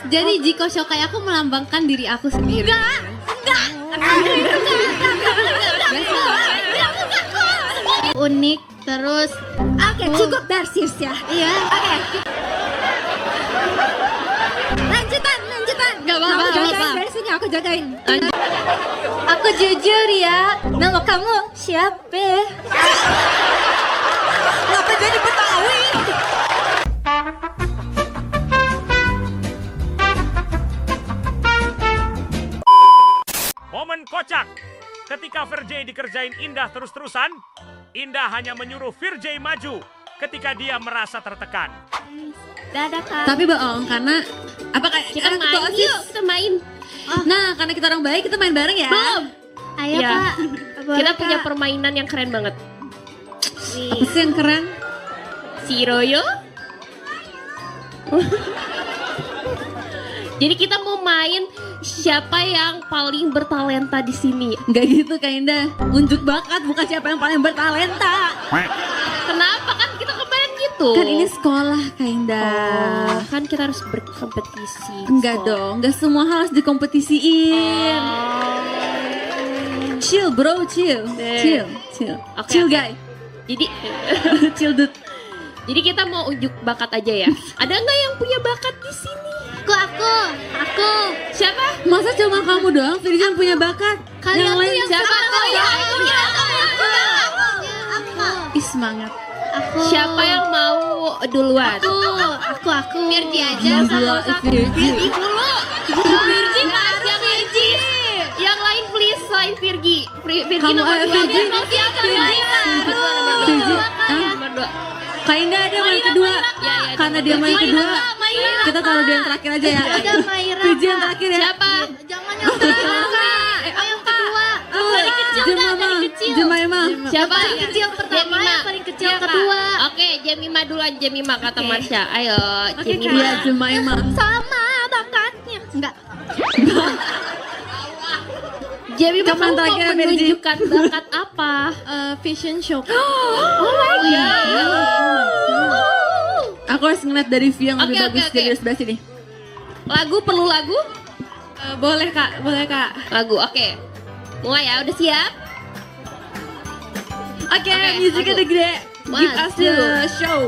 Jadi Jiko Shokai aku melambangkan diri aku sendiri. Enggak. Unik terus. Oke, cukup narsis ya. Iya. Oke. Lanjutan. Gak apa-apa. Kamu jagain dari sini, aku jagain. Aku jujur ya. Nama kamu siapa? Ngapa jadi Betawi? Momen kocak ketika Virjay dikerjain Indah terus-terusan. Indah hanya menyuruh Virjay maju ketika dia merasa tertekan. Dadah Kak. Tapi bohong karena apa kayak Kita main yuk, kita main. Nah, karena kita orang baik kita main bareng ya. Belum. Ayo Ya. Kak. Boleh, Kita punya Kak. permainan yang keren banget. Apa sih yang keren? Si Royo. Jadi kita mau main siapa yang paling bertalenta di sini. Enggak gitu Kak Indah. Unjuk bakat bukan siapa yang paling bertalenta. Kenapa kan kita kemarin gitu? Kan ini sekolah Kak Indah. Oh, kan kita harus berkompetisi. Enggak dong, enggak semua hal harus dikompetisiin. Chill bro, chill. Oke, Chill oke. guy. Jadi Chill dude. jadi kita mau unjuk bakat aja ya. Ada nggak yang punya bakat di sini? Aku. Siapa? Masa cuma kamu doang Virgin punya bakat? Kalian tuh yang siapa? Oh ya, Aku. Ih semangat. Siapa yang mau duluan? Aku. Biar dia aja. Gila, Virgin. dulu. Virgi aja Virgi. Yang lain please selain Virgi. Virgi Kamu nomor aja, 2. Virgi. Mau siapa? Virgi. Virgin. Nomor 2. Kak Indah ada yang main kedua. Ya, Karena dia main kedua, kita taruh dia yang terakhir aja ya. Ada Maira. Virgin yang terakhir ya. Siapa? Jangan yang kedua. Yang kedua. Dari kecil dah, Jemama, dari kecil. Jemaima. Siapa? Paling kecil pertama, Jemima. yang paling kecil Iya, Kak. kedua. Oke, Jemima duluan, Jemima kata Marsha. Ayo, Iya Jemima. Jemaima. Sama bakatnya. Enggak. Jemima Kapan kamu mau terakhir, Virgi? menunjukkan bakat apa? Fashion show. Oh my god. Aku harus ngeliat dari view yang lebih Oke, bagus oke, dari oke. sebelah sini. Lagu perlu lagu? Boleh kak, boleh kak. Lagu, oke. Mulai ya, udah siap? Oke, Oke, musiknya lagu. udah gede. Give 1, us the 2. show.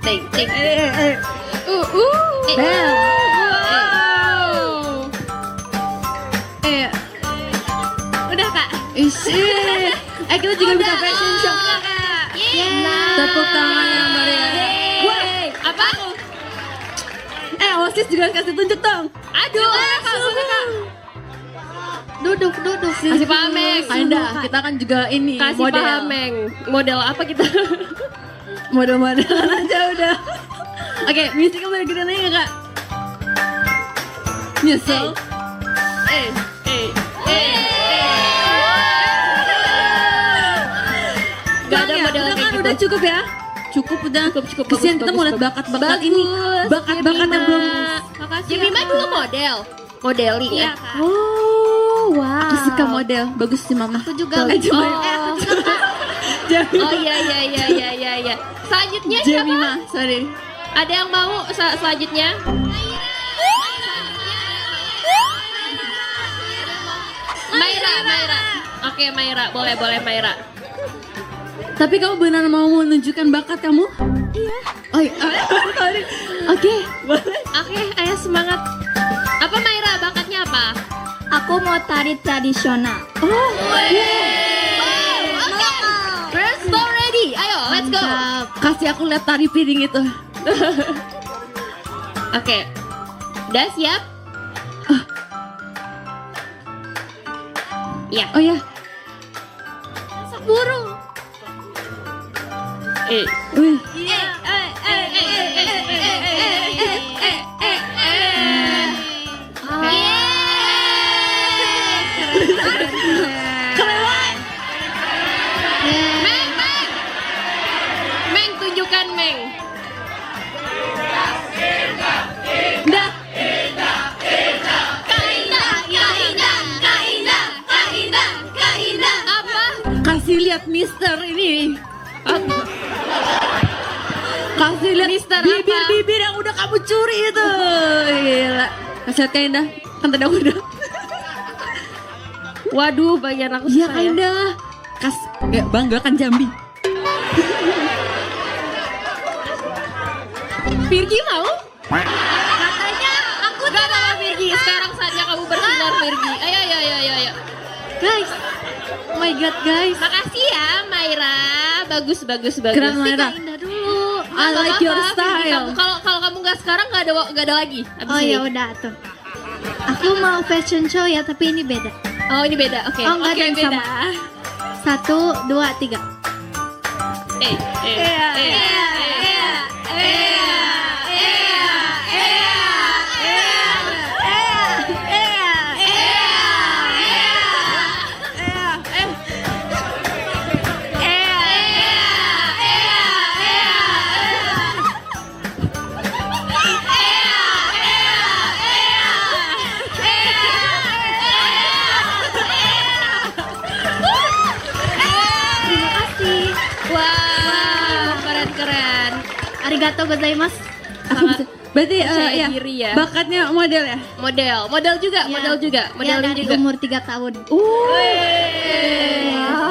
Ting, ting. Eh. Bam. Wow. Udah kak. Isi. Kita juga bisa fashion show. Tepuk tangan yang meriah. Wah, Apa? OSIS juga harus kasih tunjuk dong. Aduh, kak, boleh kak. Duduk. Kasih pameng. Kak Indah, kita kan juga ini Kasih model. pameng. Model apa kita? Model-modelan aja udah. Oke, musiknya boleh gede aja kak. Nyesel. Gak ada ya, model udah kayak kan, gitu. udah cukup ya. Cukup udah. Cukup, Kesian kita bagus, mau lihat bagus. bakat-bakat ini. Bakat-bakat yang belum. Jemima dulu model. Modeling ya? Oh, wow. Aku suka model. Bagus sih mama. Aku juga. Oh. Jemima. Oh iya. Selanjutnya siapa? Jemima, sorry. Ada yang mau selanjutnya? Maira. Oke, Maira, boleh Maira. Tapi kamu benar mau menunjukkan bakat kamu? Iya. Oh iya. Sorry. Oke, boleh. Oke, ayo semangat. Apa Maira, bakatnya apa? Aku mau tari tradisional. Oh, First go ready. Ayo, let's go. kasih aku lihat tari piring itu. Oke. Udah siap? Ya. Oh ya. Burung. Wih. Meng, tunjukkan Meng. Dah. Apa? Kasih lihat Mister ini. Kasih lihat Mister bibir-bibir yang udah kamu curi itu. Gila. Kasih lihat Kak Indah. Kan tadi aku udah. Waduh, bagian aku Iya susah Kak ya. Indah. Ya bangga kan Jambi. Virgi mau? Katanya aku gak apa Virgi. Sekarang saatnya kamu bersinar Virgi. Ayo. Guys. Oh my god guys. Makasih ya Maira. Bagus. Keren Maira. Indah dulu. I like your style. Kalau kamu nggak sekarang nggak ada lagi. Abis Oh ini. ya udah tuh. Aku mau fashion show ya, tapi ini beda. Oh ini beda. Oke. Oh, nggak ada yang beda. sama. 1, 2, 3. Terima kasih. Wow, keren. Arigato gozaimasu. Sangat Berarti percaya ya, diri ya. bakatnya model ya? model juga, Ya. modeling Ya, dari juga. umur 3 tahun.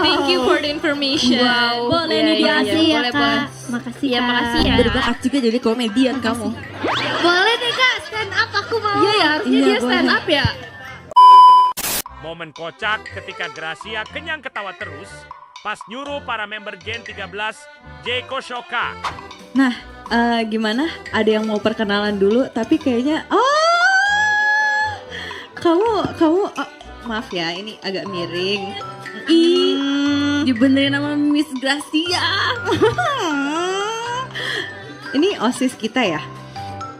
Thank you for the information. Wow. Boleh Iya, nih iya, Makasih ya boleh, Kak. boleh. Makasih Iya, Kak. makasih ya. Berbakat juga jadi komedian kamu. Boleh deh Kak, stand up aku mau. Iya ya, harusnya Iya, dia stand boleh. up ya. Momen kocak ketika Gracia kenyang ketawa terus pas nyuruh para member Gen 13 Jeko Shoka. Nah, gimana? Ada yang mau perkenalan dulu, tapi kayaknya kamu maaf ya, ini agak miring. Dibenerin sama Miss Gracia. Ini OSIS kita ya?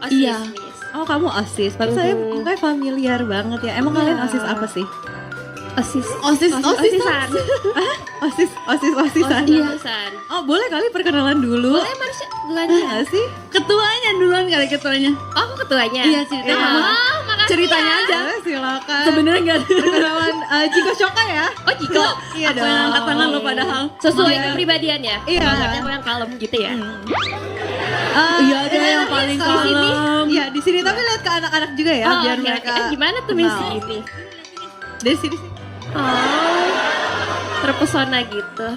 OSIS, Iya. Miss. Oh, kamu OSIS. Padahal saya mukanya familiar banget ya. Emang kalian OSIS apa sih? Osisan. OSISan. Iya. Oh, boleh kali perkenalan dulu. Boleh Marsha duluan ya. Nggak sih? Ketuanya duluan kali ketuanya. Oh, aku ketuanya. Iya, ceritanya. Oh, makasih. Ceritanya ya. aja. Silakan. Sebenarnya nggak ada. Perkenalan Jiko Shoka ya. Oh, Jiko. Iya Aku dong. yang angkat tangan lo padahal. Sesuai Iya. kepribadian ya. Iya. Makanya aku yang kalem gitu ya. Iya, ada yang paling di sini. kalem. Iya, di sini tapi lihat ke anak-anak juga ya, biar oke, mereka. oke. Gimana tuh Miss kenal. ini? Dari sini. Oh, terpesona gitu.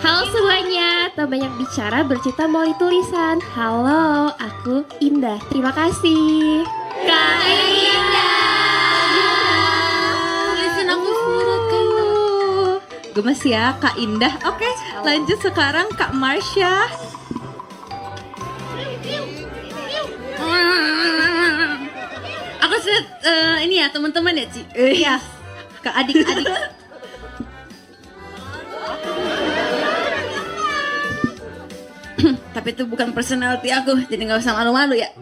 Halo semuanya, tak banyak bicara bercerita melalui tulisan. Halo, aku Indah. Terima kasih. Kak Indah. Tulisin aku surat Kak Indah. Gemes ya Kak Indah. Oke, lanjut sekarang Kak Marsha. Aku set ini ya teman-teman ya Ci. Iya. Ke adik-adik. Tapi itu bukan personality aku, jadi nggak usah malu-malu ya.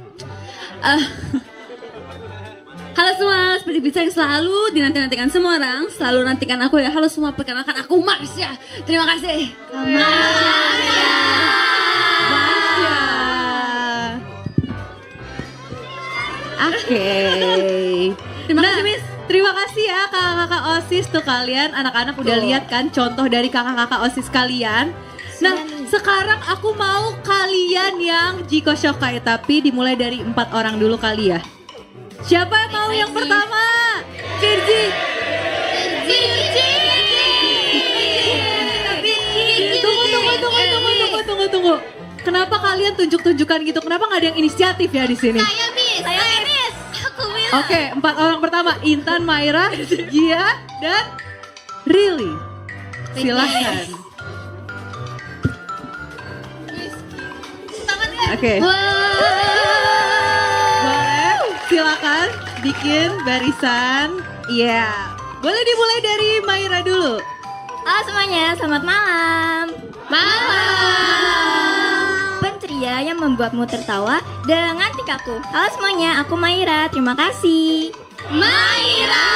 Halo semua, seperti biasa yang selalu dinanti-nantikan semua orang, selalu nantikan aku ya. Halo semua, perkenalkan aku Marsha. Terima kasih. Marsha. Oke. Terima kasih Miss. Terima kasih ya kakak-kakak OSIS tuh kalian. Anak-anak udah lihat kan contoh dari kakak-kakak OSIS kalian. Nah, sekarang aku mau kalian yang Jiko Shokai, tapi dimulai dari 4 orang dulu kali ya. Siapa yang mau yang pertama? Virgi. Tunggu. Kenapa kalian tunjuk-tunjukkan gitu? Kenapa nggak ada yang inisiatif ya di sini? Saya Miss. Aku Miss. Oke, 4 orang pertama, Intan, Maira, Gia, dan Rili. Silahkan. Oke. Boleh, silakan bikin barisan. Iya. Boleh dimulai dari Maira dulu. Halo semuanya, selamat malam. Penceria yang membuatmu tertawa dengan tikaku. Halo semuanya, aku Maira. Terima kasih. Maira.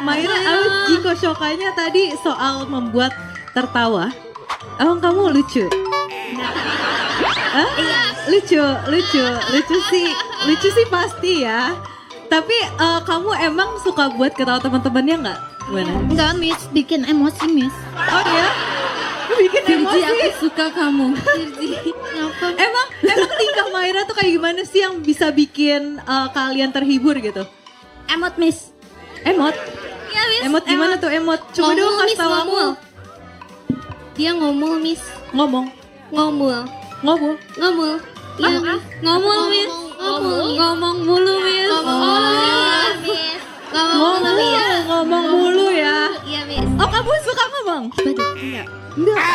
Maira, Jiko Shokanya tadi soal membuat tertawa. Emang kamu lucu? Hah? Lucu sih pasti ya. Tapi kamu emang suka buat ketawa teman-temannya nggak? Gimana? Enggak Miss, bikin emosi Miss. Oh ya? bikin Virgi, emosi. aku suka kamu. Virgi, kenapa? Emang tingkah Maira tuh kayak gimana sih yang bisa bikin kalian terhibur gitu? Emot Miss. Emot? Iya Miss. Emot gimana tuh emot? Coba dong Ngomul, kasih Miss, tahu aku. ngomul. Dia ngomul, Miss. Ngomong. Ngomul. Ngomong. Ngomul. Iya, ngomul, Miss. Ngomong mulu, Miss. Ngomong mulu ya. Iya Miss. Oh, kamu suka ngomong? Enggak.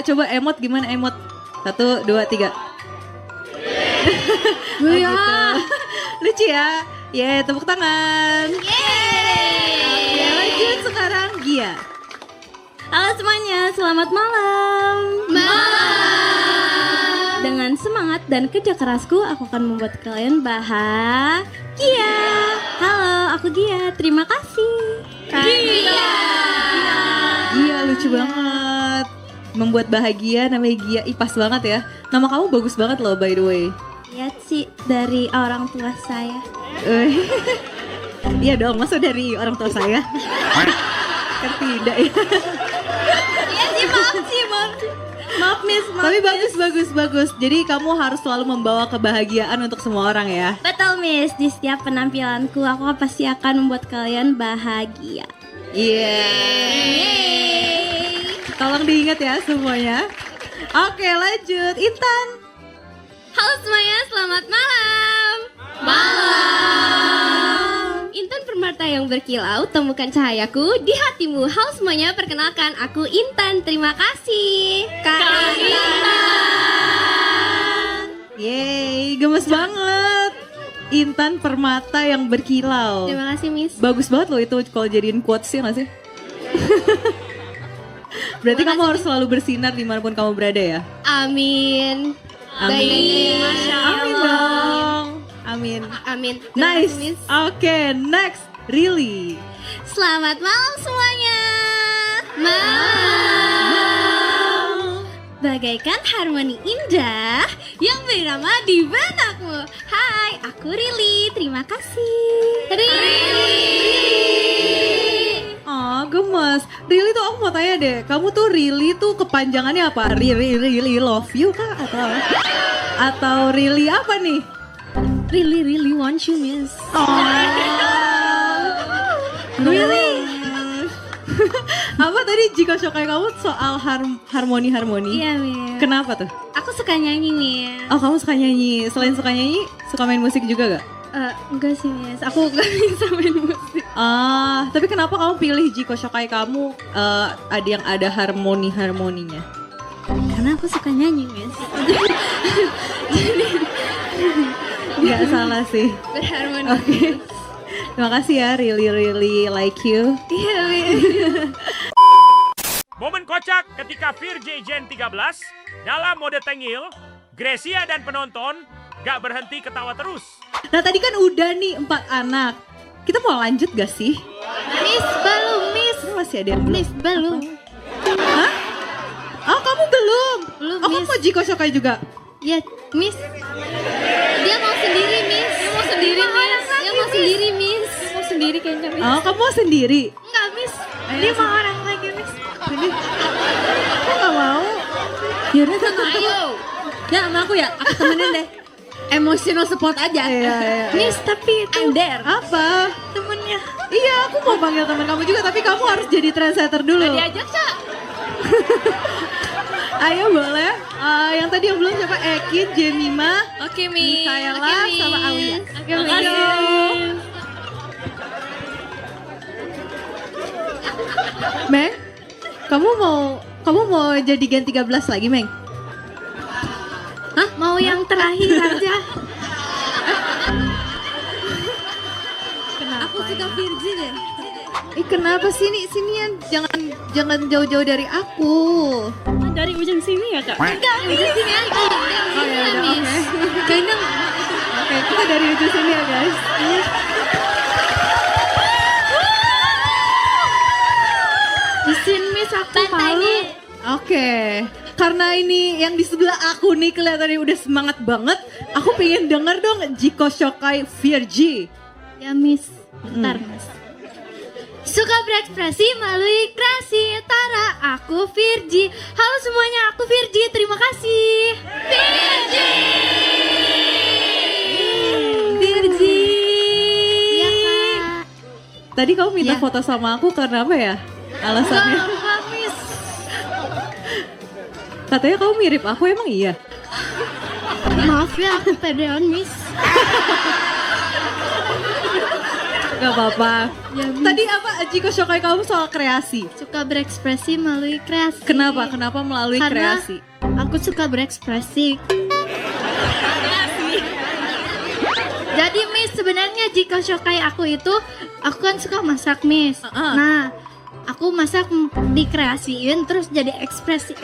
Coba emot gimana emot? 1, 2, 3. Oh, Ya. gitu. Lucu ya. Ye, tepuk tangan. Oke, lanjut sekarang Gia. Halo semuanya, selamat malam. Dengan semangat dan kerja kerasku, aku akan membuat kalian bahagia. Halo, aku Gia. Terima kasih. Gia lucu banget. Membuat bahagia namanya Gia. Ih, pas banget ya. Nama kamu bagus banget loh by the way. Lihat sih dari orang tua saya. Iya dong, masa dari orang tua saya? Kan tidak ya. Iya sih, maaf. Maaf Miss, maaf. Tapi bagus. Jadi kamu harus selalu membawa kebahagiaan untuk semua orang ya. Betul Miss, di setiap penampilanku aku pasti akan membuat kalian bahagia. Iya. Tolong diingat ya semuanya. Oke, lanjut. Intan. Halo semuanya, selamat malam. Intan permata yang berkilau, temukan cahayaku di hatimu. Halo semuanya, perkenalkan aku Intan. Terima kasih, Kak Intan. Yeay, gemes banget. Intan permata yang berkilau. Terima kasih, Miss. Bagus banget loh itu kalau jadiin quotes ya gak sih? Berarti kamu harus selalu bersinar dimanapun kamu berada ya? Amin. Amin. Masya Amin dong. Amin. Amin. Terima Nice. kasih, Miss. Oke, next. Really. Selamat malam semuanya. Malam. Bagaikan harmoni indah yang berirama di benakmu. Hai, aku Rili. Terima kasih. Oh, gemes. Really tuh aku mau tanya deh. Kamu tuh really tuh kepanjangannya apa? Really love you kah? Atau really apa nih? Really want you, Miss. Really? Apa tadi jika Shokai kamu soal harmoni? Iya, Miss. Kenapa tuh? Aku suka nyanyi, Miss. Oh, kamu suka nyanyi. Selain suka nyanyi, suka main musik juga gak? Enggak sih, Miss. Aku gak bisa main musik. Tapi kenapa kamu pilih Jiko Shokai kamu ada yang ada harmoninya? Karena aku suka nyanyi, Miss. Gak salah sih. Berharmoni. Oke. Terima kasih ya, really like you. Iya, Miss. Momen kocak ketika Virgi Gen 13 dalam mode tengil, Gracia dan penonton gak berhenti ketawa terus. Nah tadi kan udah nih 4 anak. Kita mau lanjut gak sih? Miss, belum, Miss. Ini masih ada yang belum. Miss, belum. Hah? Oh kamu belum? Belum, Oh kamu Miss. mau Jiko Shokai juga? Ya, Miss. Dia mau sendiri, Miss. Dia mau sendiri, Miss. Dia mau sendiri, Miss. Dia mau sendiri kayaknya, Miss. Oh kamu mau sendiri? Enggak, Miss. Dia mau orang lagi, Miss. Ini aku gak mau. Yaudah, sama ayo. Ya, sama aku ya. Aku temenin deh. Emotional support aja. Iya. Miss, tapi itu I'm there. Apa? temennya. Iya aku mau panggil teman kamu juga tapi kamu harus jadi trendsetter dulu. Diajak, Cak. Ayo boleh. Yang tadi yang belum siapa? Ekin, Jemima, Oke, Miss. Michaela, Oke, Miss. sama Aulia. Oke, Ayo. Miss. Meng, kamu mau jadi Gen 13 lagi, Meng? Hah? Mau yang terakhir aja. Kenapa? Aku suka Virgi deh. Kenapa sinian jangan jauh-jauh dari aku. Dari ujung sini ya kak? Enggak, Miss. Sini aja. Oh ya udah, Miss. oke. Kayaknya Oke, kita dari ujung sini ya, guys. Di sini Miss aku Pantainya. Oke, karena ini yang di sebelah aku nih kelihatannya udah semangat banget. Aku pengen denger dong Jiko Shokai Virgi. Ya Miss, bentar Miss. Suka berekspresi melalui kreasi. Tara, aku Virgi. Halo semuanya, aku Virgi. Terima kasih. Virgi. Virgi. Iya kak. Tadi kamu minta Ya. foto sama aku karena apa ya? Alasannya? Enggak, Miss. Katanya kamu mirip aku, emang iya? Maaf ya, aku pedean, Miss. Gak apa-apa. Ya, Miss. Tadi apa Jiko Shokai kamu soal kreasi? Suka berekspresi melalui kreasi. Kenapa? Kenapa melalui Karena kreasi? aku suka berekspresi. Jadi Miss, sebenarnya jika Shokai aku itu, aku kan suka masak Miss. Nah, aku masak dikreasiin terus jadi ekspresi.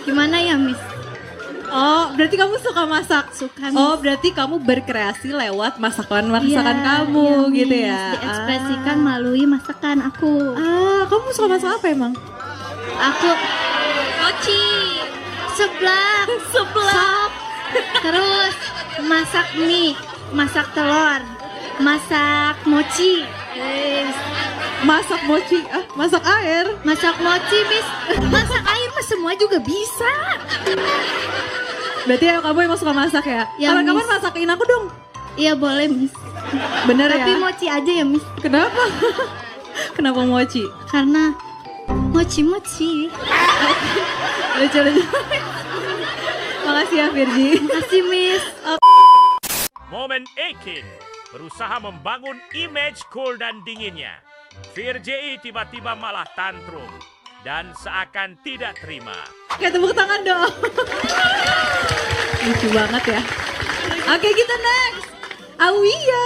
Gimana ya Miss? Oh, berarti kamu suka masak? Suka Miss. Oh, berarti kamu berkreasi lewat masakan-masakan Iya, kamu iya, gitu Miss. ya? Diekspresikan melalui masakan aku. Kamu suka masak apa emang? Aku mochi, seblak, sop, terus masak mie, masak telur, masak mochi, Masak mochi, masak air. masak mochi Miss, masak air mah semua juga bisa. Berarti ya, kamu emang suka masak ya? Ya, Kapan-kapan Miss. masakin aku dong. Iya boleh Miss, Bener tapi ya? mochi aja ya Miss, Kenapa? Kenapa mochi? karena mochi. Lucu-lucu. Makasih ya Virgi. Makasih Miss. Momen Ekin berusaha membangun image cool dan dinginnya. Virgi tiba-tiba malah tantrum dan seakan tidak terima. Kayak tepuk tangan dong. Lucu banget ya. Oke, kita next. Awia.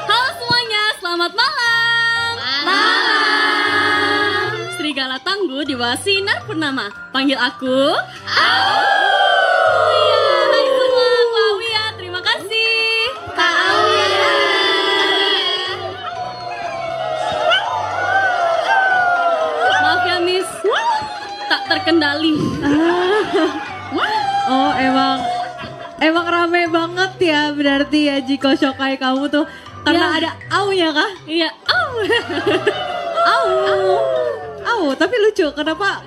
Halo semuanya, selamat malam. Malam. Serigala Tangguh di bawah sinar purnama. Panggil aku Aulia. Hai semua, aku Aulia. Terima kasih. Kak Aulia. Maaf ya Miss, tak terkendali. Oh, emang rame banget ya berarti ya Jiko Shokai kamu tuh karena Ya. ada au-nya kah? Iya, Au, tapi lucu. Kenapa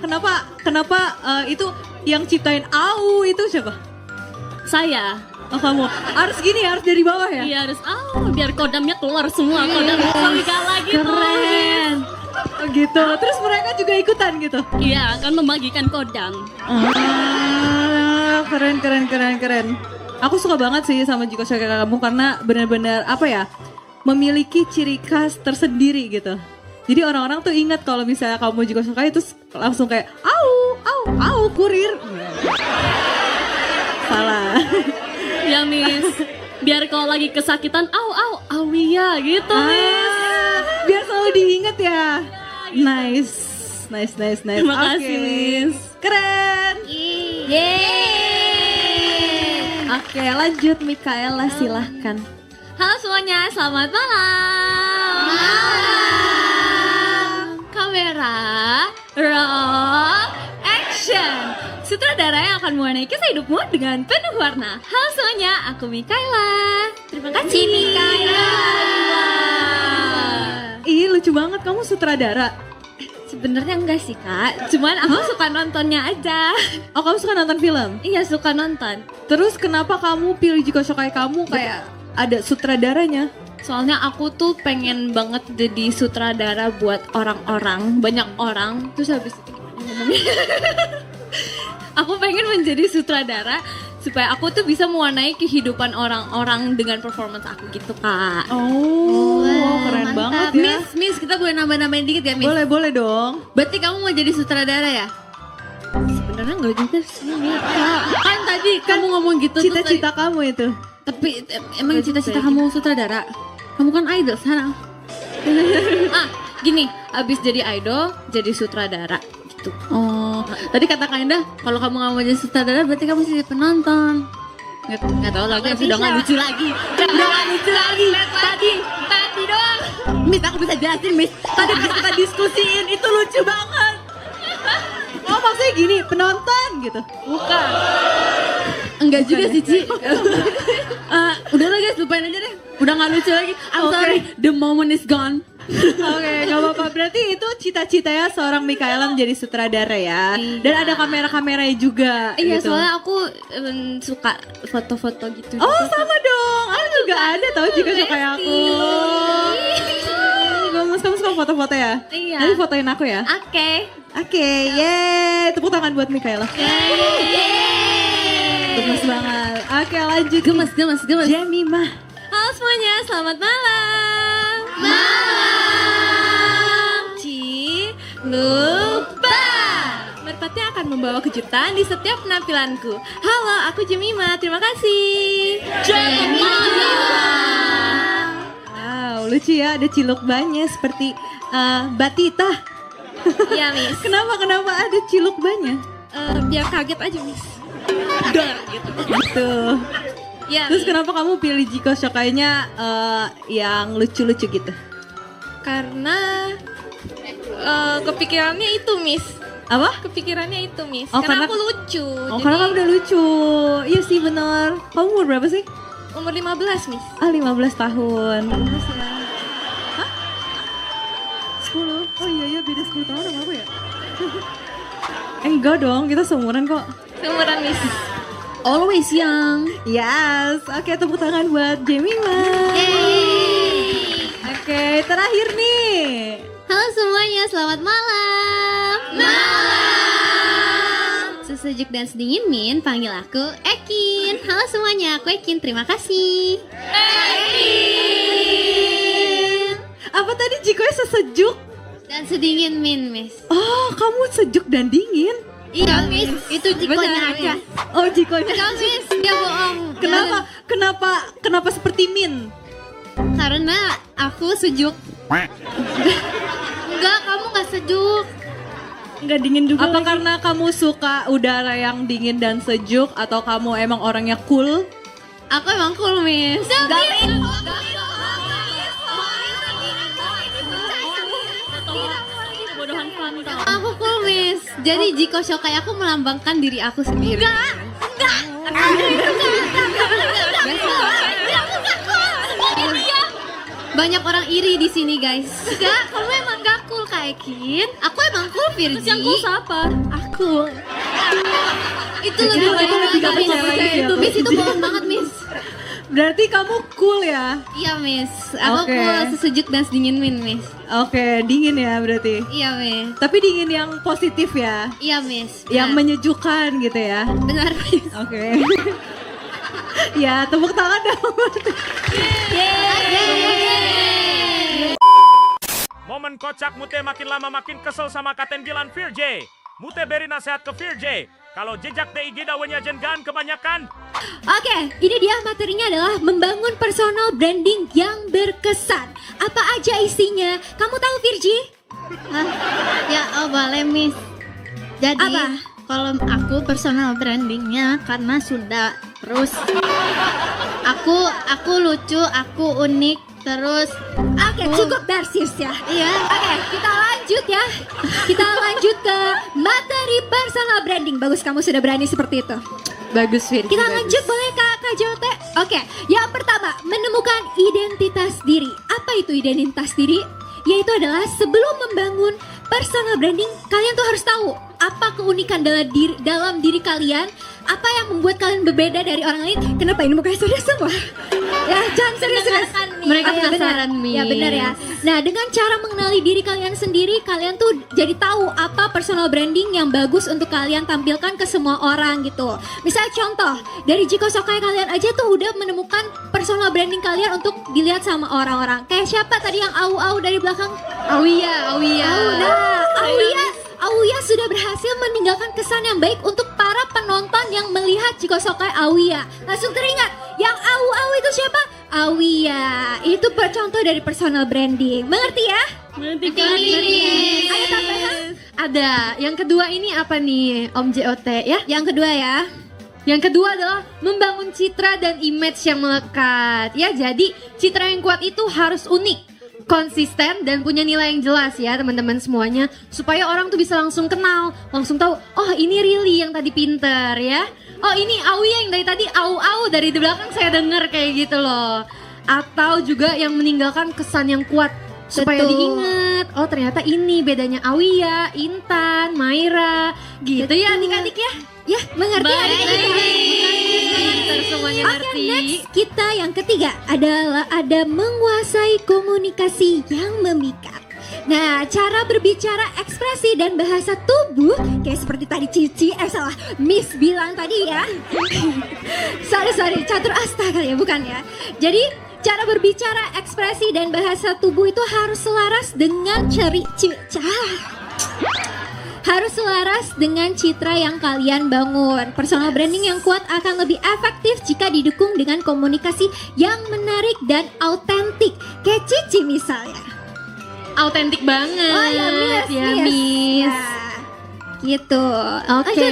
itu yang ciptain au itu siapa? saya. Oh, kamu. Harus gini, harus dari bawah ya? Iya harus biar kodamnya keluar semua kodam serigala gitu. Keren. Oh, gitu. Terus mereka juga ikutan gitu. Iya, akan membagikan kodam. Keren. Aku suka banget sih sama Jiko Shokai kamu karena benar-benar apa ya, memiliki ciri khas tersendiri gitu. Jadi orang-orang tuh ingat kalau misalnya kamu Jiko Shokai itu langsung kayak au kurir. Salah. Ya Miss, biar kalau lagi kesakitan Aulia gitu Miss. Biar selalu diingat ya. Nice. Terima kasih, Oke. Miss. Keren. Oke, lanjut Mikaela, silahkan. Halo semuanya, selamat malam. Kamera, roll, action. Sutradara yang akan mewarnai kisah hidupmu dengan penuh warna. Halo semuanya, aku Mikaela. Terima kasih Mikaela. Ih, lucu banget kamu sutradara. Sebenarnya enggak sih kak, cuman aku suka nontonnya aja. Oh, kamu suka nonton film? Iya suka nonton. Terus kenapa kamu pilih Jiko Shokai kamu kayak ada sutradaranya? Soalnya aku tuh pengen banget jadi sutradara buat orang-orang, banyak orang. Terus habis itu ngomongnya. Aku pengen menjadi sutradara supaya aku tuh bisa mewarnai kehidupan orang-orang dengan performance aku gitu kak. Oh, keren banget ya. Miss, kita boleh nambah-nambahin dikit ya Miss? Boleh dong. Berarti kamu mau jadi sutradara ya? Sebenarnya enggak juga sih Kak. Kan tadi kamu ngomong gitu terus Cita-cita kamu itu. tapi emang cita-cita kamu sutradara? Kamu kan idol sekarang. Gini, abis jadi idol, jadi sutradara gitu. Oh, tadi kata Kak Indah, kalau kamu nggak mau jadi sutradara, berarti kamu jadi penonton. Nggak tahu lagi, udah nggak lucu lagi. Udah nggak lucu lagi. Tadi doang. Miss, aku bisa jelasin, Miss. Tadi pas kita diskusiin itu lucu banget. Oh, maksudnya gini, penonton gitu. Bukan. Enggak juga sih, Ci. Udahlah guys, lupain aja deh. Udah gak lucu lagi. I'm sorry, the moment is gone. Oke, gak apa-apa. Berarti itu cita-citanya seorang Mikaela menjadi sutradara ya. Dan ada kamera-kameranya juga. Iya, gitu. soalnya aku suka foto-foto gitu. Oh sama dong, aku juga ada tahu juga kayak aku. Kamu suka foto-foto ya? Iya. Nanti fotoin aku ya. Oke. Oke, yeay, tepuk tangan buat Mikaela. Gemes banget. Oke, lanjut. Gemes. Jemimah. Halo semuanya, selamat malam. Lupa. Merpati akan membawa kejutan di setiap penampilanku. Halo, aku Jemima. Terima kasih. Wow, lucu ya, ada ciluk banyak seperti Batita. Iya, Miss. Kenapa ada ciluk banyak? Biar kaget aja, Miss. Dar gitu. Gitu. Ya, Terus kenapa kamu pilih Jiko Shokainya yang lucu-lucu gitu? karena kepikirannya itu, Miss. Apa? Kepikirannya itu, Miss. Oh, karena karena- aku lucu. Oh, karena kamu udah lucu. Iya sih benar. Kamu umur berapa sih? Umur 15, Miss. 15 tahun. Hah? 10? Oh iya, beda 10 tahun sama aku ya? Enggak dong, kita seumuran kok. Seumuran, Miss. Always young. Yes. Oke, tepuk tangan buat Jemima. Oke, terakhir nih. Halo semuanya, selamat malam. Sesejuk dan sedingin Min, panggil aku Ekin. Halo semuanya, aku Ekin, terima kasih. Apa tadi Jikoy sesejuk? Dan sedingin Min, Miss. Oh, kamu sejuk dan dingin. Iya, Miss. Itu jikonya Benar, aja. Oh, Jikoy. Enggak, Miss. Dia bohong. Kenapa seperti Min? Karena aku sejuk. Enggak, kamu gak sejuk. Enggak dingin juga. Apa karena kamu suka udara yang dingin dan sejuk atau kamu emang orangnya cool? Aku emang cool, Miss. Enggak, Miss. Kebodohan frontal. Aku cool, Miss. Jadi Jiko Shokai aku melambangkan diri aku sendiri. Banyak orang iri di sini, guys. Enggak, kamu emang gak cool, Kak Ekin. Aku emang cool, Virgi. Terus yang cool siapa? Aku. Itu lebih Jadi aku lebih gak Miss. percaya lagi ya, Itu, Kak. Miss, itu bohong banget, Miss. Berarti kamu cool ya? Iya, Miss. Aku Oke. cool, sesejuk dan sedingin Min, Miss. Oke, dingin ya berarti. Iya, Miss. Tapi dingin yang positif ya, Iya, Miss. yang Benar. menyejukkan gitu ya. Benar, Miss. Oke. Ya, tepuk tangan dong. Momen kocak Mute makin lama makin kesel sama Katen Gilan Virje. Mute beri nasihat ke Virje. Kalau jejak DIG dawanya jenggan kebanyakan. Oke, ini dia materinya adalah membangun personal branding yang berkesan. Apa aja isinya? Kamu tahu, Virgi? Ya, oh boleh Miss. Jadi Apa? kalau aku personal brandingnya karena Sunda. Terus aku lucu, aku unik. Terus Oke, cukup narsis ya. iya. Oke, kita lanjut ya. Kita lanjut ke materi personal branding. Bagus, kamu sudah berani seperti itu. Bagus, Virgi. Kita lanjut boleh Kak Jote? Oke, yang pertama menemukan identitas diri. Apa itu identitas diri? Yaitu adalah sebelum membangun personal branding, kalian tuh harus tahu apa keunikan dalam diri kalian, apa yang membuat kalian berbeda dari orang lain. Kenapa ini mukanya serius semua? Ya, jangan serius-serius. Mereka Oh, ya, penasaran, benar. Miss. Ya benar ya. Nah, dengan cara mengenali diri kalian sendiri, kalian tuh jadi tahu apa personal branding yang bagus untuk kalian tampilkan ke semua orang gitu. Misalnya contoh, dari Jiko Shokai kalian aja tuh udah menemukan personal branding kalian untuk dilihat sama orang-orang. Kayak siapa tadi yang au-au dari belakang? Auya. Auya sudah berhasil meninggalkan kesan yang baik untuk para penonton yang melihat Jiko Shokai Auya. Langsung teringat, yang au-au itu siapa? Auya. Itu contoh dari personal branding. Mengerti ya? Nanti Ada tambahan? Ada. Yang kedua ini apa nih, Om JOT ya? Yang kedua ya. Yang kedua adalah membangun citra dan image yang melekat. Ya, jadi citra yang kuat itu harus unik. konsisten dan punya nilai yang jelas ya teman-teman semuanya, supaya orang tuh bisa langsung kenal, langsung tahu, oh ini Rili yang tadi pinter ya, oh ini Auya yang dari tadi au dari di belakang saya dengar kayak gitu loh. Atau juga yang meninggalkan kesan yang kuat supaya Betul. diingat, oh ternyata ini bedanya Auya, Intan, Maira gitu ya adik-adik ya. Ya, mengerti adik-adik? Pinter semuanya Oke, ngerti. next kita yang ketiga adalah ada menguasai komunikasi yang memikat. Nah, cara berbicara, ekspresi dan bahasa tubuh kayak seperti tadi Miss bilang tadi ya. sorry, catur asta kali ya, bukan ya. Jadi cara berbicara, ekspresi dan bahasa tubuh itu harus selaras dengan harus selaras dengan citra yang kalian bangun. Personal branding yang kuat akan lebih efektif jika didukung dengan komunikasi yang menarik dan autentik. Kayak Cici misalnya. Autentik banget. Oh ya, Miss. Miss. Ya, gitu. Oke,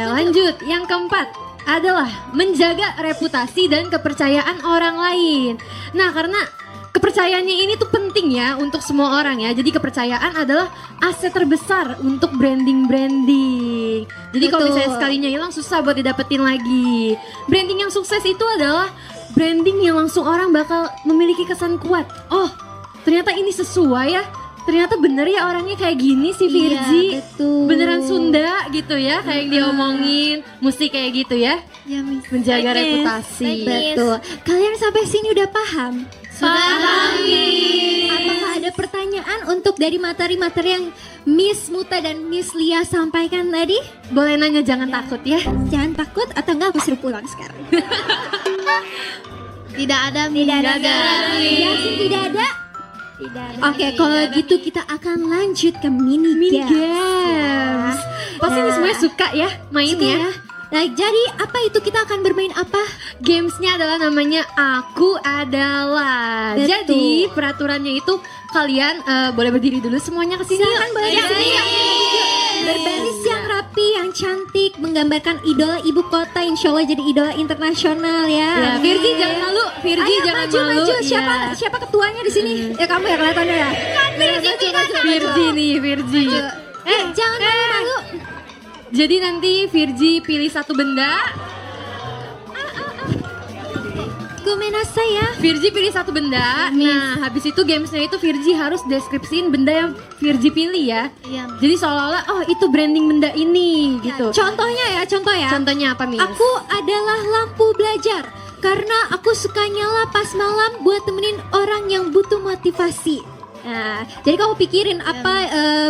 lanjut. Yang keempat adalah menjaga reputasi dan kepercayaan orang lain. Nah, karena kepercayaannya ini tuh penting ya untuk semua orang ya. Jadi kepercayaan adalah aset terbesar untuk branding. Jadi kalau Betul. misalnya sekalinya hilang susah buat didapetin lagi. Branding yang sukses itu adalah branding yang langsung orang bakal memiliki kesan kuat. Oh, ternyata ini sesuai ya. Ternyata bener ya orangnya kayak gini si Virgi. Iya, betul. Beneran Sunda gitu ya, kayak yang diomongin. Mesti kayak gitu ya. Ya, Miss. Menjaga Baik, Miss. reputasi. Baik, Miss. Betul. Kalian sampai sini udah paham? Pahami. Apakah ada pertanyaan untuk dari materi-materi yang Miss Muta dan Miss Lia sampaikan tadi? Boleh nanya, jangan takut ya. Jangan takut atau enggak aku suruh pulang sekarang. Tidak ada, Tidak ada. Tidak ada. Yasin tidak ada? Tidak ada. Oke, kalau gitu kita akan lanjut ke mini Games. Pasti ini semuanya suka ya main Suka ya. Nah, jadi apa itu, kita akan bermain apa? Gamesnya adalah namanya Aku Adalah. Betul. Jadi peraturannya itu kalian boleh berdiri dulu semuanya ke sini. Silakan boleh Ayo. kesini. Berbaris yang rapi, yang cantik, menggambarkan idola ibu kota, insya Allah jadi idola internasional ya. Ya, Virgi jangan malu, Virgi Ayo, jangan maju, malu. maju. Siapa Iya. siapa ketuanya di sini? Ya kamu ya kelihatannya ya. Virgi nih, Virgi. Jangan malu-malu. Jadi nanti Virgi pilih satu benda. Gomenasai ya. Virgi pilih satu benda. Nah, habis itu gamesnya itu Virgi harus deskripsiin benda yang Virgi pilih ya. Iya. Jadi seolah-olah oh itu branding benda ini gitu. Contohnya ya, contoh ya. Contohnya apa, Miss? Aku adalah lampu belajar karena aku suka nyala pas malam buat temenin orang yang butuh motivasi. Nah, jadi kamu pikirin apa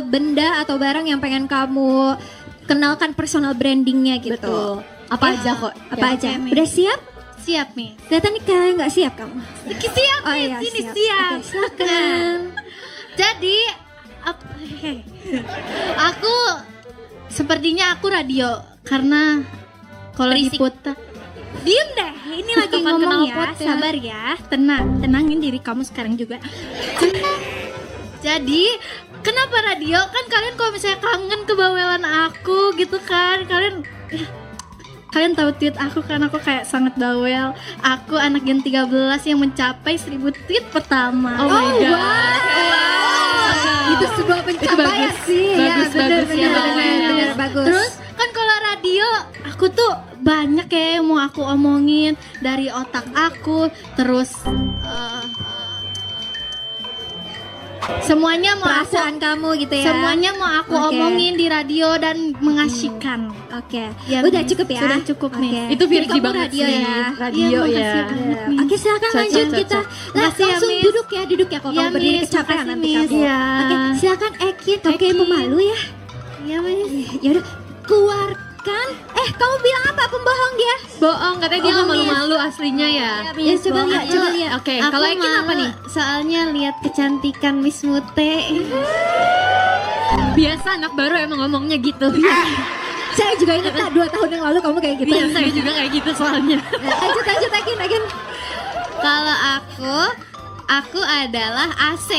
benda atau barang yang pengen kamu kenalkan personal brandingnya gitu. Betul. Apa aja kok. Apa Ya. aja? Oke, Udah siap? Siap, Miss. Kelihatan nih kayak nggak siap kamu. Siap, Oh Miss. iya, Ini siap. siap. Oke, silakan. Jadi aku sepertinya aku radio karena kalau Berisik. diputar diem deh, ini lagi Tekan ngomong ya, knalpot ya. sabar ya, tenangin diri kamu sekarang juga. Jadi kenapa radio? Kan kalian kalau misalnya kangen kebawelan aku gitu kan, kalian tahu tweet aku kan, aku kayak sangat bawel. Aku anak Gen 13 yang mencapai 1000 tweet pertama. Oh my god. Itu sebuah pencapaian sih. Bagus, bagus ya, benar, bagus. Terus kan kalau radio aku tuh banyak ya yang mau aku omongin dari otak aku, terus semuanya mau aku perasaan kamu gitu ya. semuanya mau aku Oke. omongin di radio dan mengasyikan. Oke. Ya, Udah Miss. cukup ya. Sudah cukup, Oke. Miss. Itu Jadi Virgi kamu banget radio sih. ya. Radio Iya, ya. makasih banget, Miss. Oke, silakan Cocok, lanjut cocok. kita. Makasih ya, Langsung Miss. duduk ya kalau Iya, kamu berdiri Miss. kecapean Makasih, nanti Miss. kamu. Iya. Oke, silakan Ekin. Kamu kayak pemalu ya. Iya, Miss. Ya udah, keluarkan. Kamu bilang apa? Pembohong dia? Bohong, katanya dia nggak Oh, Miss. malu-malu aslinya ya. Ya, coba lihat, coba lihat. Oke, Aku kalau Ekin apa malu nih? Soalnya lihat kecantikan Miss Mute. Biasa anak baru emang ngomongnya gitu. Saya juga ingat 2 tahun yang lalu kamu kayak gitu. Iya, saya juga kayak gitu soalnya. Lanjut Ekin. Kalau aku adalah AC.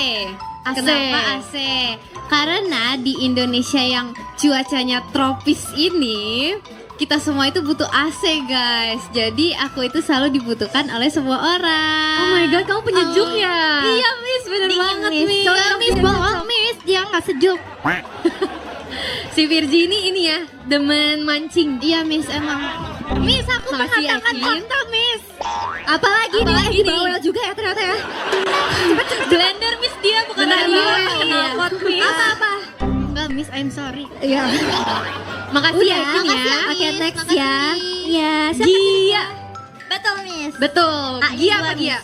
AC. Kenapa AC? Karena di Indonesia yang cuacanya tropis ini, kita semua itu butuh AC guys. Jadi aku itu selalu dibutuhkan oleh semua orang. Oh my god, kamu penyejuk ya? Iya Miss, bener banget Miss. Enggak, Miss, bohong, Miss. Dia nggak sejuk. Si Virgi ini ya, demen mancing. Iya, Miss, emang. Miss, aku Makasih, mengatakan Akin. fakta, Miss. Apalagi nih, bawel juga ya ternyata ya. Blender Miss dia bukan Bener radio. banget. Knalpot Miss. Apa-apa. Enggak, Miss, I'm sorry. Iya. Makasih ya, Udah, Kin makasih ya. Oke, Miss, next makasih. ya. Ya, siapa? Gia. Betul, Miss. Betul. Gia apa Gia?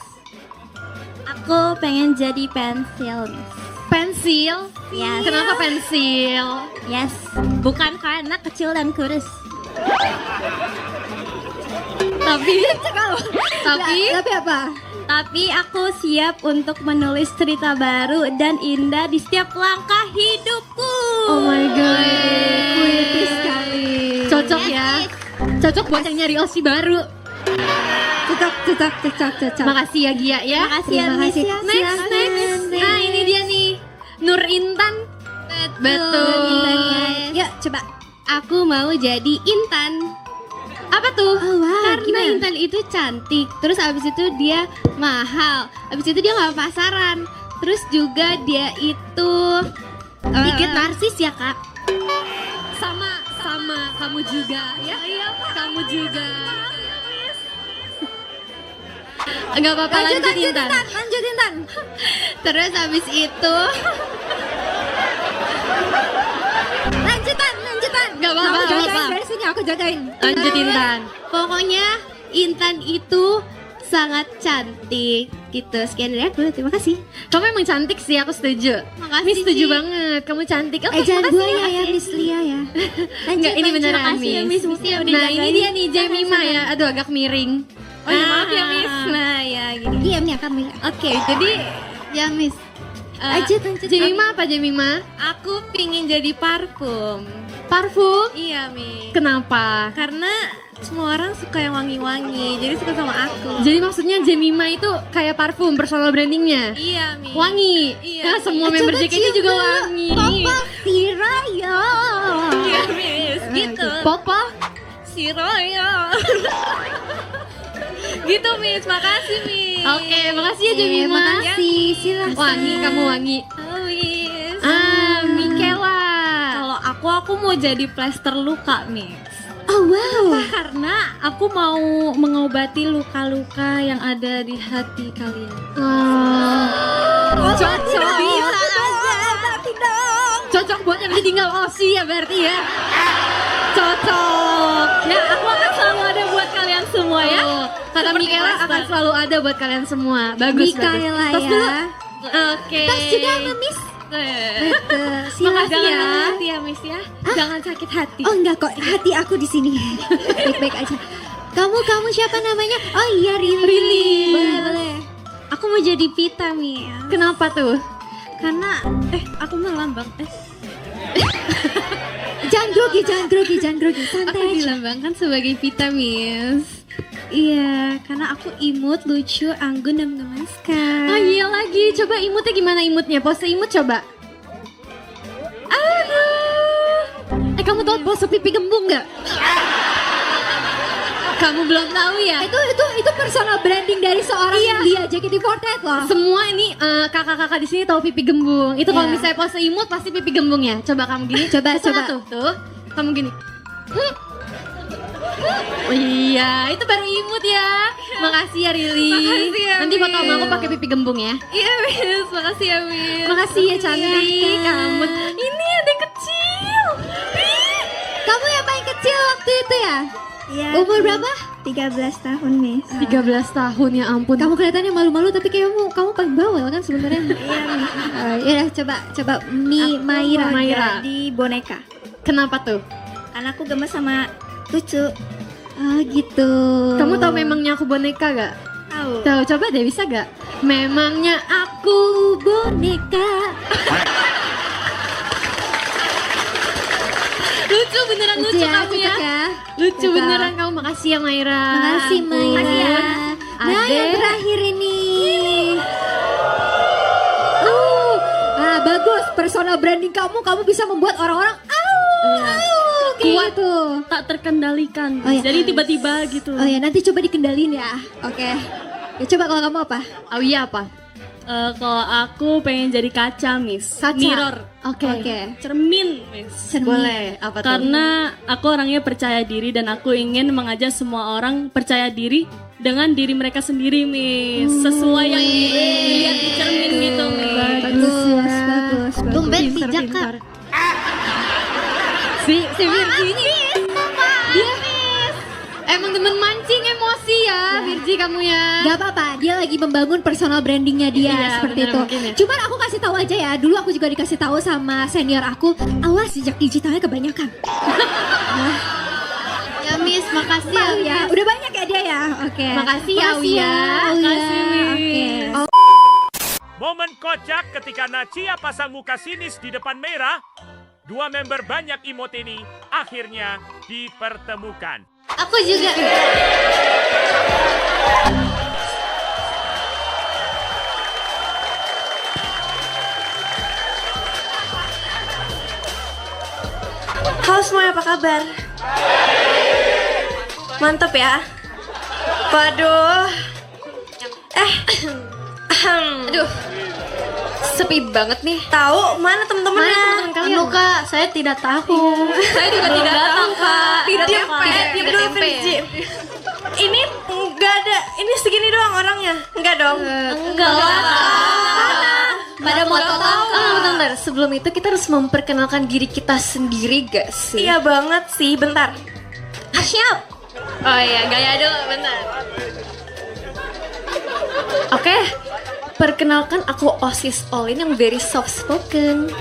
Aku pengen jadi pensil Miss. Pensil. Yes. Kenapa pensil? Yes. Bukan karena kecil dan kurus. Tapi Tapi apa? Tapi aku siap untuk menulis cerita baru dan indah di setiap langkah hidupku. oh my god. Puitis sekali. Cocok ya. Cocok buat yang nyari OSI baru. Cocok. Makasih ya Gia ya. Makasih ya, Terima Miss. kasih. Next. Nah, ini dia nih. Nur Intan. Betul. Yuk, coba. Aku mau jadi Intan. Apa tuh? Oh, wow, Karena gimana? Intan itu cantik. Terus abis itu dia mahal. Abis itu dia nggak pasaran. Terus juga dia itu dikit narsis ya kak. Sama kamu juga ya. Iya, kamu juga. Enggak apa-apa, lanjut Intan. Lanjut Intan. Terus abis itu Lanjutan. Nggak apa-apa, Aku nggak jagain apa-apa. dari sini, aku jagain. Lanjut Intan. pokoknya Intan itu sangat cantik gitu. Sekian dari aku, terima kasih. Kamu emang cantik sih, aku setuju. Makasih, Miss setuju Ci. banget, kamu cantik. Oke, Jangan makasih. buaya ya Miss Lia ya. Enggak, ini beneran Makasih ya, Miss. Miss, ya, udah Nah, ini jagain. dia nih Jemima ya. Aduh, agak miring. Oh ya, maaf ya Miss. Nah ya gini. Diam ya kamu ya. Oke, jadi Ya, Miss. Lanjut. Jemima apa Jemima? aku pingin jadi parfum. Parfum? Iya Mi. Kenapa? Karena semua orang suka yang wangi-wangi, jadi suka sama aku. Jadi maksudnya Jemima itu kayak parfum, personal brandingnya. Iya Mi. Wangi. Iya. Nah, semua member Coba JKT cium juga dulu. wangi. Papa Siraya. Iya Miss. Gitu. Papa? Si Royo. Gitu Miss. Makasih Miss. Oke, makasih ya Jemima. Makasih, silahkan. Wangi, kamu wangi. Oh, Miss. Mikela. Kalau aku mau jadi plester luka Miss. Oh wow. Karena aku mau mengobati luka-luka yang ada di hati kalian. Cocok. Bisa aja, tapi dong. Cocok buat yang ditinggal OSI ya berarti ya. Cocok. Ya, aku akan selalu ada buat kalian semua ya. Kata Seperti Mikela Lester. akan selalu ada buat kalian semua. Bagus, Mikaela bagus. Tos dulu. ya. Oke. Tas juga sama Miss. Betul. Makasih Silahkan ya. ya. Hati ya Miss ya. Jangan sakit hati. Oh enggak kok, hati aku di sini. Baik-baik aja. Kamu siapa namanya? Oh iya Rili. Boleh. Aku mau jadi Pita Miss. Kenapa tuh? Karena aku melambang. Jangan grogi, santai Aku aja. dilambangkan sebagai Pita Miss. Iya, karena aku imut, lucu, anggun dan mengemaskan. Oh iya lagi, coba imutnya gimana imutnya? Pose imut coba. Aduh. Kamu tahu pose pipi gembung nggak? Kamu belum tahu ya? Itu personal branding dari seorang Lia JKT48 loh. Semua ini kakak-kakak di sini tahu pipi gembung. Itu kalau Iya. misalnya pose imut pasti pipi gembung ya. Coba kamu gini. Coba. Tuh. Kamu gini. Oh iya, itu baru imut ya. Makasih ya Rili. Makasih ya, Nanti foto sama Miss. aku pakai pipi gembung ya. Iya Miss, makasih ya Miss. Makasih ya cantik. Silahkan. Kamu. Ini ada kecil. Kamu yang paling kecil waktu itu ya? Iya. Umur berapa? 13 tahun, Miss. 13 tahun ya ampun. Kamu kelihatannya malu-malu tapi kamu paling bawel kan sebenarnya. Iya, Ya coba Maira. Maira. Di boneka. Kenapa tuh? Karena aku gemes sama lucu. Oh gitu. Kamu tahu memangnya aku boneka gak? Tahu. Tahu, coba deh bisa gak? Memangnya aku boneka. Lucu beneran lucu kamu ya. Lucu Cakep. beneran kamu. Makasih ya Maira. Makasih Maira. Makasih ya. Nah Ade. yang terakhir ini. Bagus personal branding kamu bisa membuat orang-orang au Kuat tuh. tak terkendalikan. Oh, iya. Jadi tiba-tiba gitu. Oh ya, nanti coba dikendalin ya. Oke. Ya coba kalau kamu apa? Aulia apa? Kalau aku pengen jadi kaca, Miss. Kaca. Mirror. Oke. Cermin, Miss. Cermin. Boleh, apa tuh? Karena aku orangnya percaya diri dan aku ingin mengajak semua orang percaya diri dengan diri mereka sendiri, Miss. Sesuai yang dilihat di cermin gitu, Miss. Bagus. Tumben bijak Kak. Si Virgi ini dia emang temen mancing emosi ya, Virgi kamu ya. Gak apa-apa, dia lagi membangun personal brandingnya dia Iya, seperti benar, itu. mungkin ya. Cuman aku kasih tahu aja ya, dulu aku juga dikasih tahu sama senior aku, awas jejak digitalnya kebanyakan. Ya Miss, makasih ya. Ya, udah banyak ya dia ya. Oke. Makasih ya, Aulia. Makasih, Oke. Miss. Momen kocak ketika Nacia pasang muka sinis di depan merah. Dua member banyak imut ini akhirnya dipertemukan. Aku juga. Halo semuanya, apa kabar? Mantap ya. Waduh. Aduh. Sepi banget nih. Tahu mana temen-temennya? Anu Kak, saya tidak tahu. Saya juga tidak tahu, Kak. Diam dulu tempe. Virgi. Ini enggak ada. Ini segini doang orangnya. Enggak dong. Enggak. Pada mau tahu. Bentar. Sebelum itu kita harus memperkenalkan diri kita sendiri gak sih? Iya banget sih. Bentar. Siap. Oh iya, gaya dulu, bentar. Oke, perkenalkan aku Osis Olin yang very soft spoken.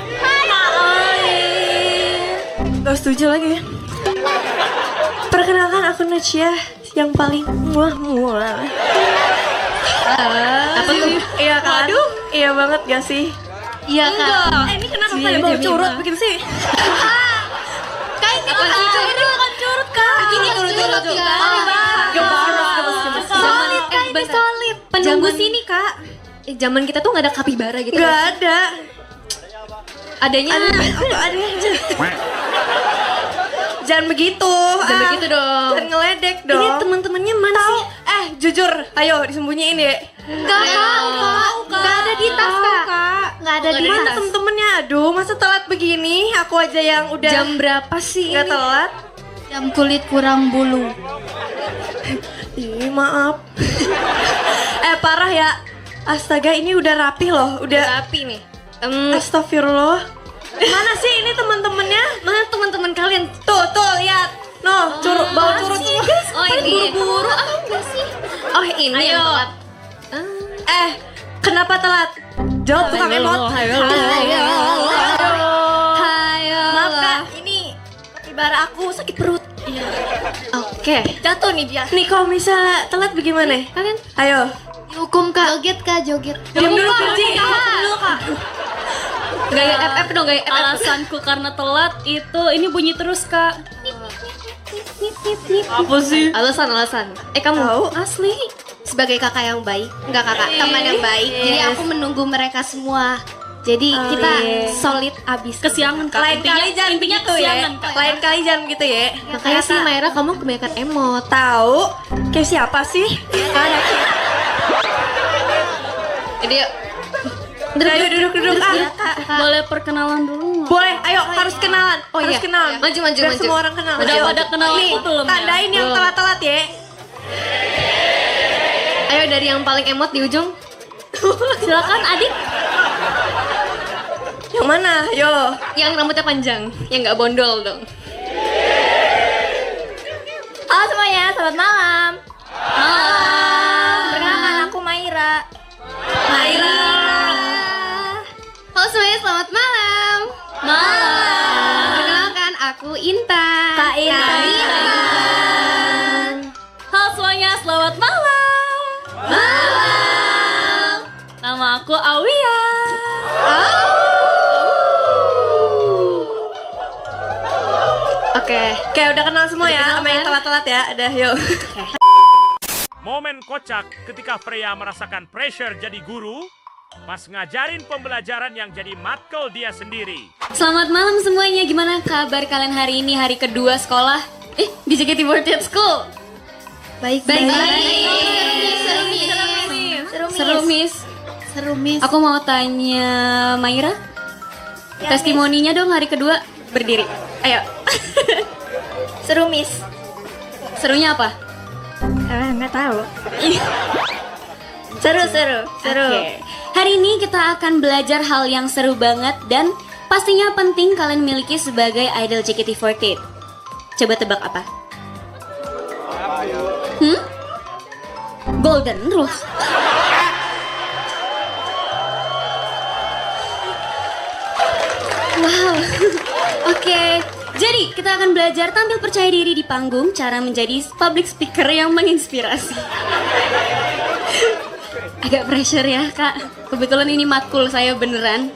Gak setuju lagi. Perkenalkan aku Nacia yang paling muah. Apa tuh? Iya kan? Iya banget gak sih? Iya Kak. Ini kenapa pada bau curut begitu sih? Kak ini bukan curut Kak. Ini curut ya. Gemes. Solid Kak, ini solid. Penunggu sini, Kak. Zaman kita tuh gak ada kapibara gitu. Gak ada. Adanya Jangan begitu. Jangan begitu dong. Jangan ngeledek dong. Ini teman-temannya mana sih? Jujur, ayo disembunyiin ya. Enggak ada di tas Kak. Enggak ada di Mana tas. temen-temennya? Aduh, masa telat begini? Aku aja yang udah Jam berapa sih nggak ini? telat. Jam kulit kurang bulu. Ih, maaf. Parah ya. Astaga, ini udah rapi loh. Udah Tapi nih. Astagfirullah. Mana sih ini teman-temannya? Mana teman-teman kalian? Tuh, lihat. No, bau curut semua. Oh ini. Buru-buru. Oh ini Ayo. yang telat. Kenapa telat? Jawab tukang emot. Maaf Kak, ini kapibara aku sakit perut. Oke. Jatuh nih dia. Nih kalau misalnya telat bagaimana? Kalian Ayo. Dihukum Kak. Joget Kak, joget. Diam dulu Virgi. Dulu Kak. gaya FF dong, gaya FF. Alasanku karena telat itu ini bunyi terus, Kak. Apa sih? Alasan. Kamu Tahu? asli Sebagai kakak yang baik, enggak kakak, teman yang baik. Jadi aku menunggu mereka semua. Jadi kita solid abis. Kesiangan, Kak. Lain kali jangan intinya gitu ya. kesiangan, Kak. Lain kali jangan gitu ya. Makanya sih Maira kamu kebanyakan emot. Tahu? Kayak siapa sih? Jadi Duduk. Boleh perkenalan dulu nggak? Boleh, ayo harus kenalan. Oh harus iya. kenalan. Maju. Biar semua orang kenal. Udah Ayo. pada kenal Nih, aku belum ya? tandain yang telat-telat ya. Ayo dari yang paling emot di ujung. Silakan adik. Yang mana? Yo. Yang rambutnya panjang, yang nggak bondol dong. Halo semuanya, selamat malam. Perkenalkan aku Maira. Halo semuanya, selamat malam. Perkenalkan aku Intan. Kak Intan. Halo semuanya, selamat malam. Nama aku Aulia. Oke, udah kenal semua ya sama yang telat-telat ya. Udah, yuk. Momen kocak ketika Freya merasakan pressure jadi guru pas ngajarin pembelajaran yang jadi matkul dia sendiri. Selamat malam semuanya, gimana kabar kalian hari ini, hari kedua sekolah? Di JKT48 School. Baik. Seru, Miss. Aku mau tanya Maira, testimoninya dong hari kedua, berdiri. Ayo. Seru, Miss. Serunya apa? Nggak tahu. Seru. Oke. Hari ini kita akan belajar hal yang seru banget dan pastinya penting kalian miliki sebagai idol JKT48. Coba tebak apa? Golden Rules. Wow. Oke. Jadi kita akan belajar tampil percaya diri di panggung, cara menjadi public speaker yang menginspirasi. Agak pressure ya kak. Kebetulan ini matkul saya beneran.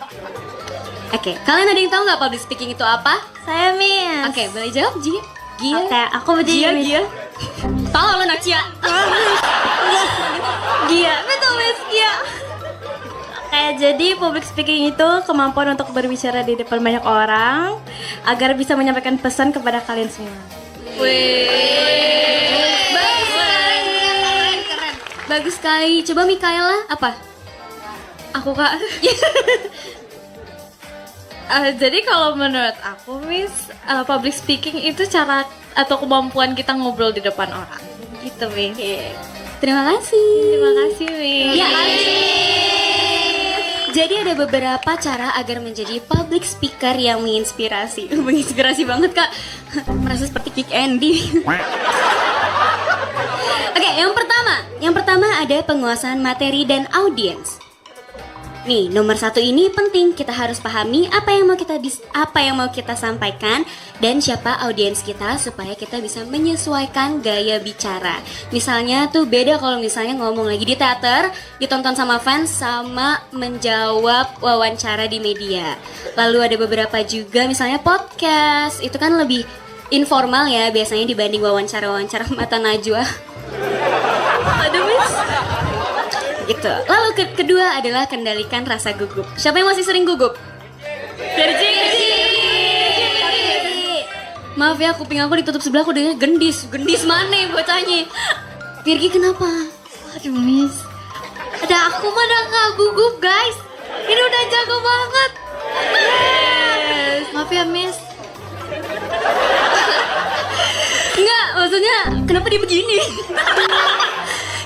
Oke, kalian ada yang tahu nggak public speaking itu apa? Saya, Miss. Oke, boleh jawab Gia? Oke, aku mau jadi Miss. Gia. Tahu lo Nacia? Gia, betul Miss Gia. Jadi public speaking itu kemampuan untuk berbicara di depan banyak orang agar bisa menyampaikan pesan kepada kalian semua. Bagus sekali. Coba Mikaela, apa? Aku kak. Jadi kalau menurut aku Miss, public speaking itu cara atau kemampuan kita ngobrol di depan orang. Gitu Miss. Terima kasih. Terima kasih Miss. Ya, jadi ada beberapa cara agar menjadi public speaker yang menginspirasi. Menginspirasi banget kak. Merasa seperti Kick Andy. Oke, yang pertama ada penguasaan materi dan audiens. Nih, nomor 1 ini penting, kita harus pahami apa yang mau kita sampaikan dan siapa audiens kita supaya kita bisa menyesuaikan gaya bicara. Misalnya tuh beda kalau misalnya ngomong lagi di teater, ditonton sama fans sama menjawab wawancara di media. Lalu ada beberapa juga misalnya podcast, itu kan lebih informal ya biasanya dibanding wawancara-wawancara mata najwa. Aduh Miss. Gitu. Lalu kedua adalah kendalikan rasa gugup. Siapa yang masih sering gugup? Virgi. Maaf ya, kuping aku ditutup sebelah, aku dengar gendis. Gendis mana bocahnya? Virgi kenapa? Aduh, Miss. Ada aku mah udah nggak gugup, guys. Ini udah jago banget. Maaf ya, Miss. Enggak, maksudnya kenapa dia begini?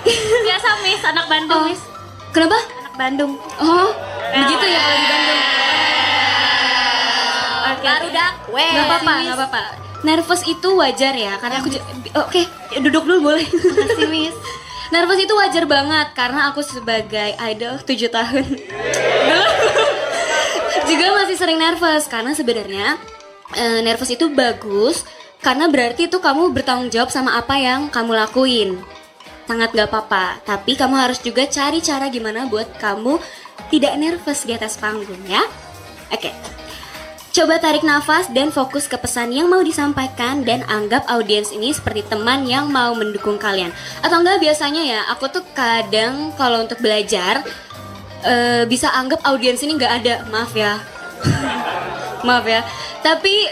Biasa Miss, anak Bandung Miss. Kenapa? Anak Bandung. Oh, begitu ya kalau di Bandung. Baru dak. Gak apa-apa. Nervous itu wajar ya, karena aku oke, duduk dulu boleh. Makasih, Miss. Nervous itu wajar banget karena aku sebagai idol 7 tahun juga masih sering nervous karena sebenarnya nervous itu bagus karena berarti itu kamu bertanggung jawab sama apa yang kamu lakuin. Sangat gak apa-apa, tapi kamu harus juga cari cara gimana buat kamu tidak nervous di atas panggung ya. Oke. Coba tarik nafas dan fokus ke pesan yang mau disampaikan dan anggap audiens ini seperti teman yang mau mendukung kalian. Atau enggak biasanya ya, aku tuh kadang kalau untuk belajar bisa anggap audiens ini nggak ada, maaf ya. Maaf ya. Tapi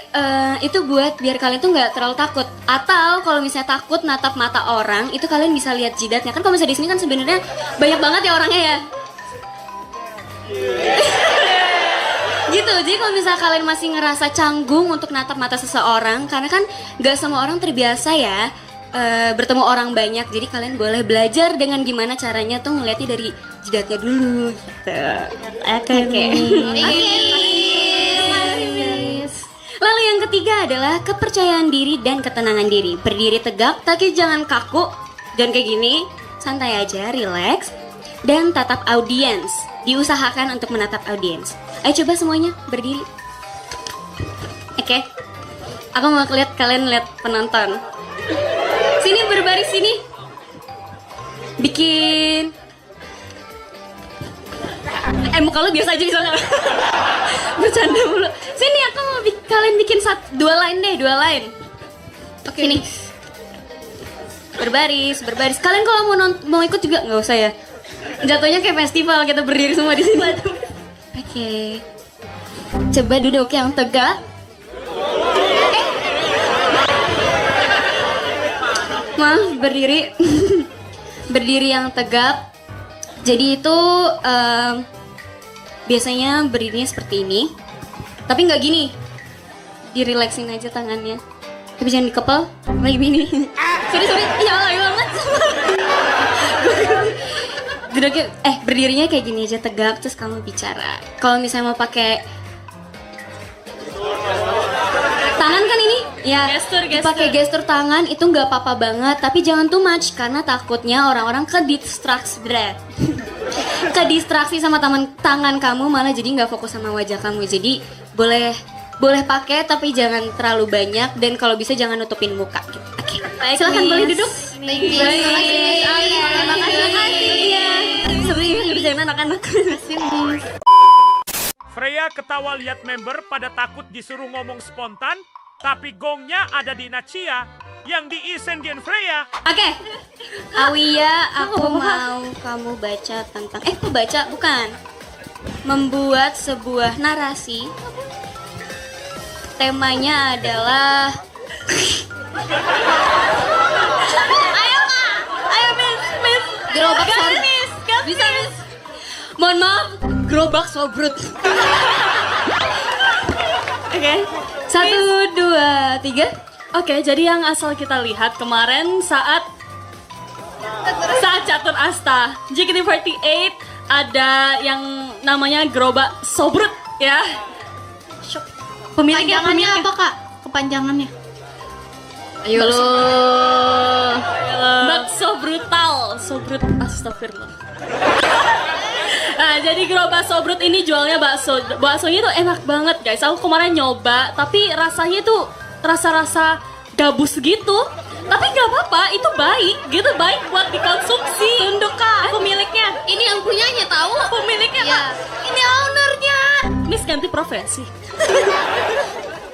itu buat biar kalian tuh nggak terlalu takut. Atau kalau misalnya takut natap mata orang, itu kalian bisa lihat jidatnya. Kan kalau misalnya di sini kan sebenarnya banyak banget ya orangnya ya. Gitu, jadi kalau misalnya kalian masih ngerasa canggung untuk natap mata seseorang, karena kan gak semua orang terbiasa ya bertemu orang banyak, jadi kalian boleh belajar dengan gimana caranya tuh ngeliatnya dari jidatnya dulu gitu. Oke. Lalu yang ketiga adalah kepercayaan diri dan ketenangan diri. Berdiri tegak, tapi jangan kaku, jangan kayak gini, santai aja, relax, dan tatap audiens. Diusahakan untuk menatap audiens. Ayo coba semuanya berdiri. Oke. Aku mau lihat kalian lihat penonton. Sini berbaris sini. Bikin. Muka lu biasa aja bisa nggak? Bercanda mulu. Sini aku mau kalian bikin dua line deh, 2 line. Oke. Sini. Berbaris. Kalian kalau mau ikut juga nggak usah ya. Jatuhnya kayak festival, kita berdiri semua di sini. Oke. Coba duduk yang tegak. Maaf, berdiri. Berdiri yang tegak. Jadi itu biasanya berdirinya seperti ini. Tapi nggak gini. Direlaksin aja tangannya. Tapi jangan dikepel, kayak gini. Sorry, ya lagi banget. Duduknya, berdirinya kayak gini aja tegak, terus kamu bicara. Kalau misalnya mau pakai tangan kan ini, ya pakai gestur tangan itu nggak apa-apa banget, tapi jangan too much karena takutnya orang-orang kedistraksi sama tangan kamu, malah jadi nggak fokus sama wajah kamu. Jadi boleh pakai tapi jangan terlalu banyak, dan kalau bisa jangan nutupin muka gitu. Oke. Silakan boleh duduk. Terima kasih. Sering ngerjain anak-anak. Freya ketawa lihat member pada takut disuruh ngomong spontan, tapi gongnya ada di Nachia yang diisengen Freya. Oke. Awia, aku mau kamu baca tentang bukan. Membuat sebuah narasi. Temanya adalah Ayo Miss. Gerobak sobrut. Bisa Miss. Mohon maaf, gerobak sobrut. Oke. 1, 2, 3. Oke, jadi yang asal kita lihat kemarin saat Catur Asta JKT48 ada yang namanya gerobak sobrut ya. Kepanjangannya apa Kak? Kepanjangannya? Ayo lo. Bakso brutal, sobrut, astagfirullah. Nah, jadi gerobak sobrut ini jualnya bakso. Baksonya tuh enak banget guys. Aku kemarin nyoba, tapi rasanya tuh rasa-rasa gabus gitu. Tapi nggak apa-apa, itu baik gitu, baik buat dikonsumsi. Tunduk Kak, pemiliknya. Ini yang punyanya tahu. Pemiliknya Kak. Ini ownernya. Miss ganti profesi.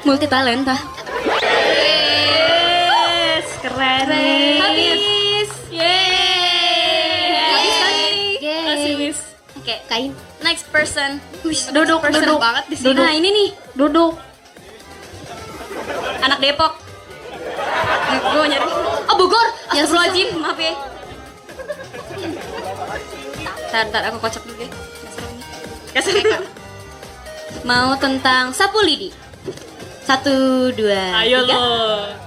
Multi talenta. Yes, keren. Habis. Yeay. Kasih Miss. Oke, kain. Next person. Duduk banget di sini. Nah, ini nih. Duduk. Anak Depok. Gue nyari. Oh, Bogor. Astagfirullahaladzim, maaf ya. Ntar aku kocok dulu ya. Gak seru nih. Mau tentang sapu lidi. 1, 2, 3. Ayo lo.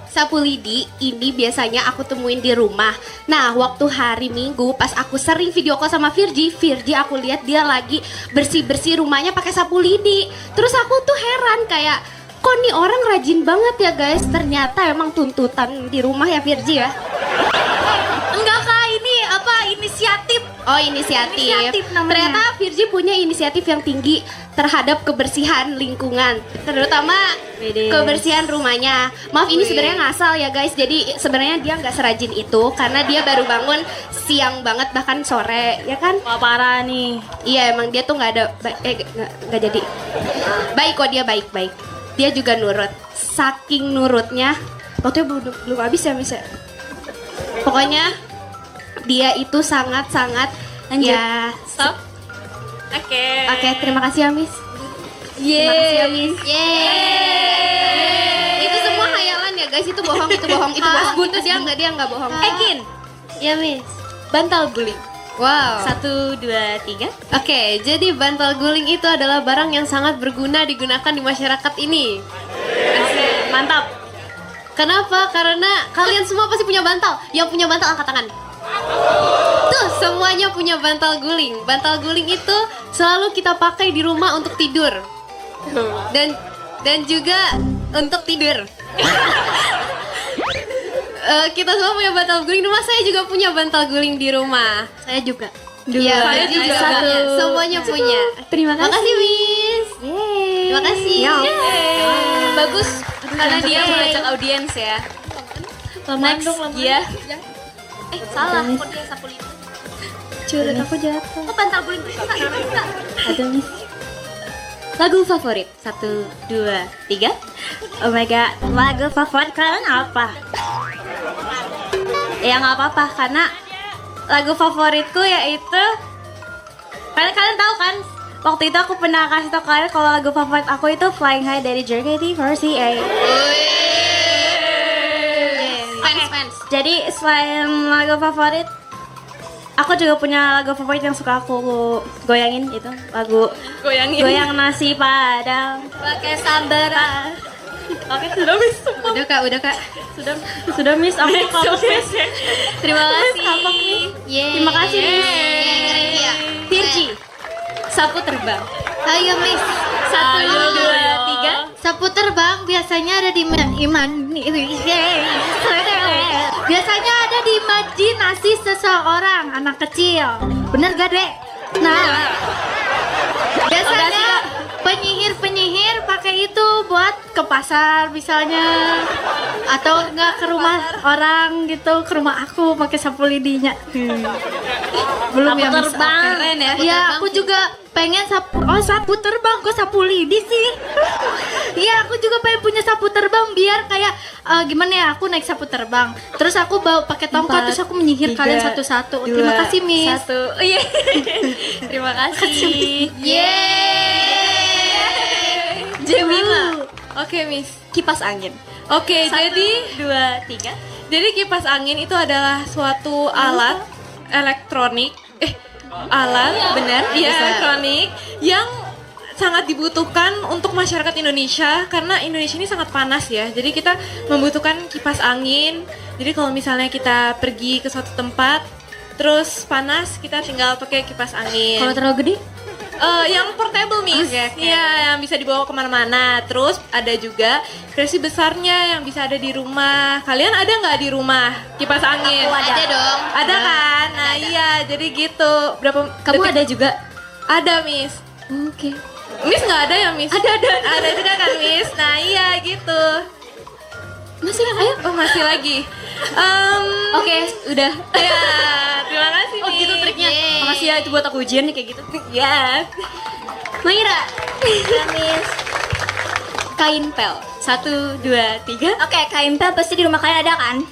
Sapu lidi ini biasanya aku temuin di rumah. Nah, waktu hari Minggu pas aku sering video call sama Virgi aku lihat dia lagi bersih-bersih rumahnya pakai sapu lidi. Terus aku tuh heran kayak, kok nih orang rajin banget ya guys. Ternyata emang tuntutan di rumah ya Virgi ya. Enggak Kak, ini apa? Inisiatif. Oh, inisiatif namanya. Ternyata Virgi punya inisiatif yang tinggi terhadap kebersihan lingkungan, terutama kebersihan rumahnya. Maaf, ini sebenarnya ngasal ya guys. Jadi sebenarnya dia nggak serajin itu karena dia baru bangun siang banget, bahkan sore ya kan. Wah, parah nih. Iya, emang dia tuh nggak ada nggak jadi baik kok, dia baik. Dia juga nurut. Saking nurutnya, waktu belum habis ya Miss ya? Pokoknya dia itu sangat-sangat ya. Stop. Oke. Oke, terima kasih ya Miss. Terima kasih ya Miss. Itu semua hayalan ya guys, itu bohong. Itu bos buntu, dia nggak bohong. Ekin. Ya Miss. Bantal guling. Wow. 1, 2, 3. Oke, jadi bantal guling itu adalah barang yang sangat berguna digunakan di masyarakat ini. Mantap. Kenapa? Karena kalian semua pasti punya bantal. Yang punya bantal angkat tangan. Tuh, semuanya punya bantal guling. Bantal guling itu selalu kita pakai di rumah untuk tidur. Dan juga untuk tidur. Kita semua punya bantal guling di rumah. Saya juga punya bantal guling di rumah. Saya juga. Iya, Saya juga. juga. Semuanya punya. Terima kasih. Makasih Miss. Terima kasih. Bagus karena dia mengajak audiens ya. Next, dia. Salah, kok dia sapu lidi. Curut aku jatuh. Oh, bantal guling itu enggak. Ada Miss. Lagu favorit. 1, 2, 3. Oh my god, lagu favorit kalian apa? Ya nggak apa-apa, karena lagu favoritku yaitu Kalian tahu kan? Waktu itu aku pernah kasih tau kalian kalau lagu favorit aku itu Flying High dari JKT48. Fans. Jadi selain lagu favorit, aku juga punya lagu favorit yang suka aku goyangin itu lagu goyang nasi padang Pakai sambal. Oke, sudah miss. Udah kak. Sudah miss. Aku kapok miss. Terima kasih. Terima kasih miss. Virgi. Sapu terbang. Ayo Miss. 1, 2, 3. Sapu terbang biasanya ada di biasanya ada di imajinasi seseorang anak kecil. Bener gak dek? Nah, biasanya penyihir pakai itu buat ke pasar misalnya, atau enggak ke rumah orang gitu, ke rumah aku pakai sapu lidinya. Belum ya Miss? Keren ya. Iya, aku juga pengen sapu terbang, kok sapu lidi sih? Iya, aku juga pengen punya sapu terbang biar kayak gimana ya, aku naik sapu terbang, terus aku bawa pakai tongkat, terus aku menyihir kalian satu-satu. Terima kasih Miss. 1. Iya. Terima kasih. Jemima. Oke, Miss. Kipas angin. Oke, 1, jadi 2, 3. Jadi kipas angin itu adalah suatu alat elektronik, elektronik yang sangat dibutuhkan untuk masyarakat Indonesia karena Indonesia ini sangat panas ya. Jadi kita membutuhkan kipas angin. Jadi kalau misalnya kita pergi ke suatu tempat terus panas, kita tinggal pakai kipas angin. Kalau terlalu gede? Yang portable Miss, iya yang bisa dibawa kemana-mana. Terus ada juga versi besarnya yang bisa ada di rumah. Kalian ada nggak di rumah kipas angin? Aku ada dong. Ada kan? Nah iya, jadi gitu. Berapa? Kamu detik? ada juga? Ada Miss. Oke. Miss nggak ada ya Miss? Ada juga kan Miss. Nah iya gitu. Masih ayo. Oh masih lagi. Oke, udah. Ya, terima kasih Oh Miss. gitu triknya. Makasih ya, itu buat aku ujian nih kayak gitu. Ya. Maira. Miss. Kain pel. 1, 2, 3. Oke, kain pel pasti di rumah kalian ada kan?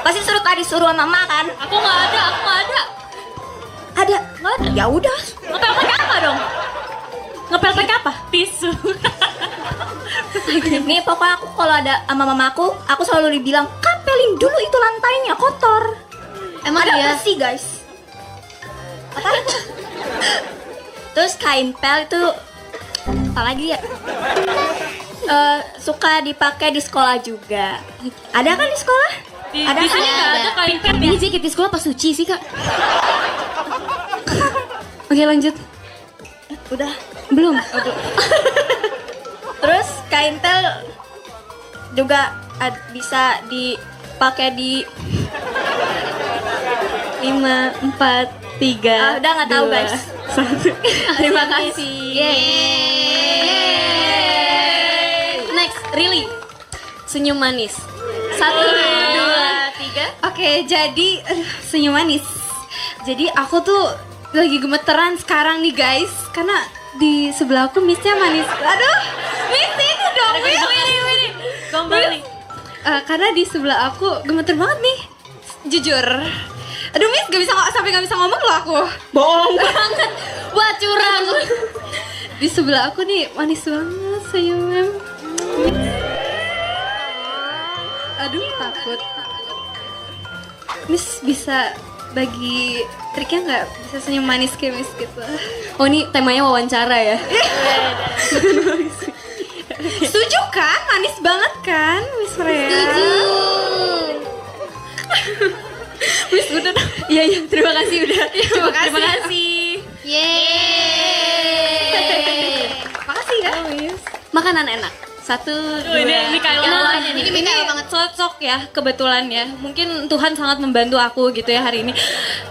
Pasti disuruh sama mama kan? Aku nggak ada. Ada. Ya udah. Ngepel pakai apa dong? Ngepel pakai apa? Tisu. Nih pokoknya aku kalau ada sama mama aku selalu dibilang kapelin dulu itu lantainya kotor. Emang ada iya? apa sih guys? Apa? Terus kain pel itu apa lagi ya? Suka dipakai di sekolah juga. Ada kan di sekolah? Ada Di sini kan? nggak ada kain pel. Ini jaket di sekolah pas suci sih kak. Oke lanjut. Udah. Belum. Terus kain pel juga bisa dipakai di 5, 4, 3. udah nggak tahu guys. 1. Terima kasih. Next, Rili. Senyum manis. 1, 2, 3. Oke, jadi senyum manis. Jadi aku tuh lagi gemeteran sekarang nih guys, karena di sebelah aku Missnya manis. Aduh, Miss ini dong, Miss. Kembali. Karena di sebelah aku gemeter banget nih, jujur. Aduh Miss, sampai gak bisa ngomong loh aku. Bohong banget. Wah, curang. Di sebelah aku nih manis banget senyumnya. Aduh, takut. Miss bisa bagi triknya nggak, bisa senyum manis kayak Miss gitu? Oh, ini temanya wawancara ya? Setuju kan? Manis banget kan Miss Freya? Setuju. Miss udah. Iya, terima kasih udah. Terima kasih. Terima kasih. Makasih ya. Makanan enak. 1, 2. Ini Kayla. Ini banget cocok ya, kebetulan ya. Mungkin Tuhan sangat membantu aku gitu ya hari ini.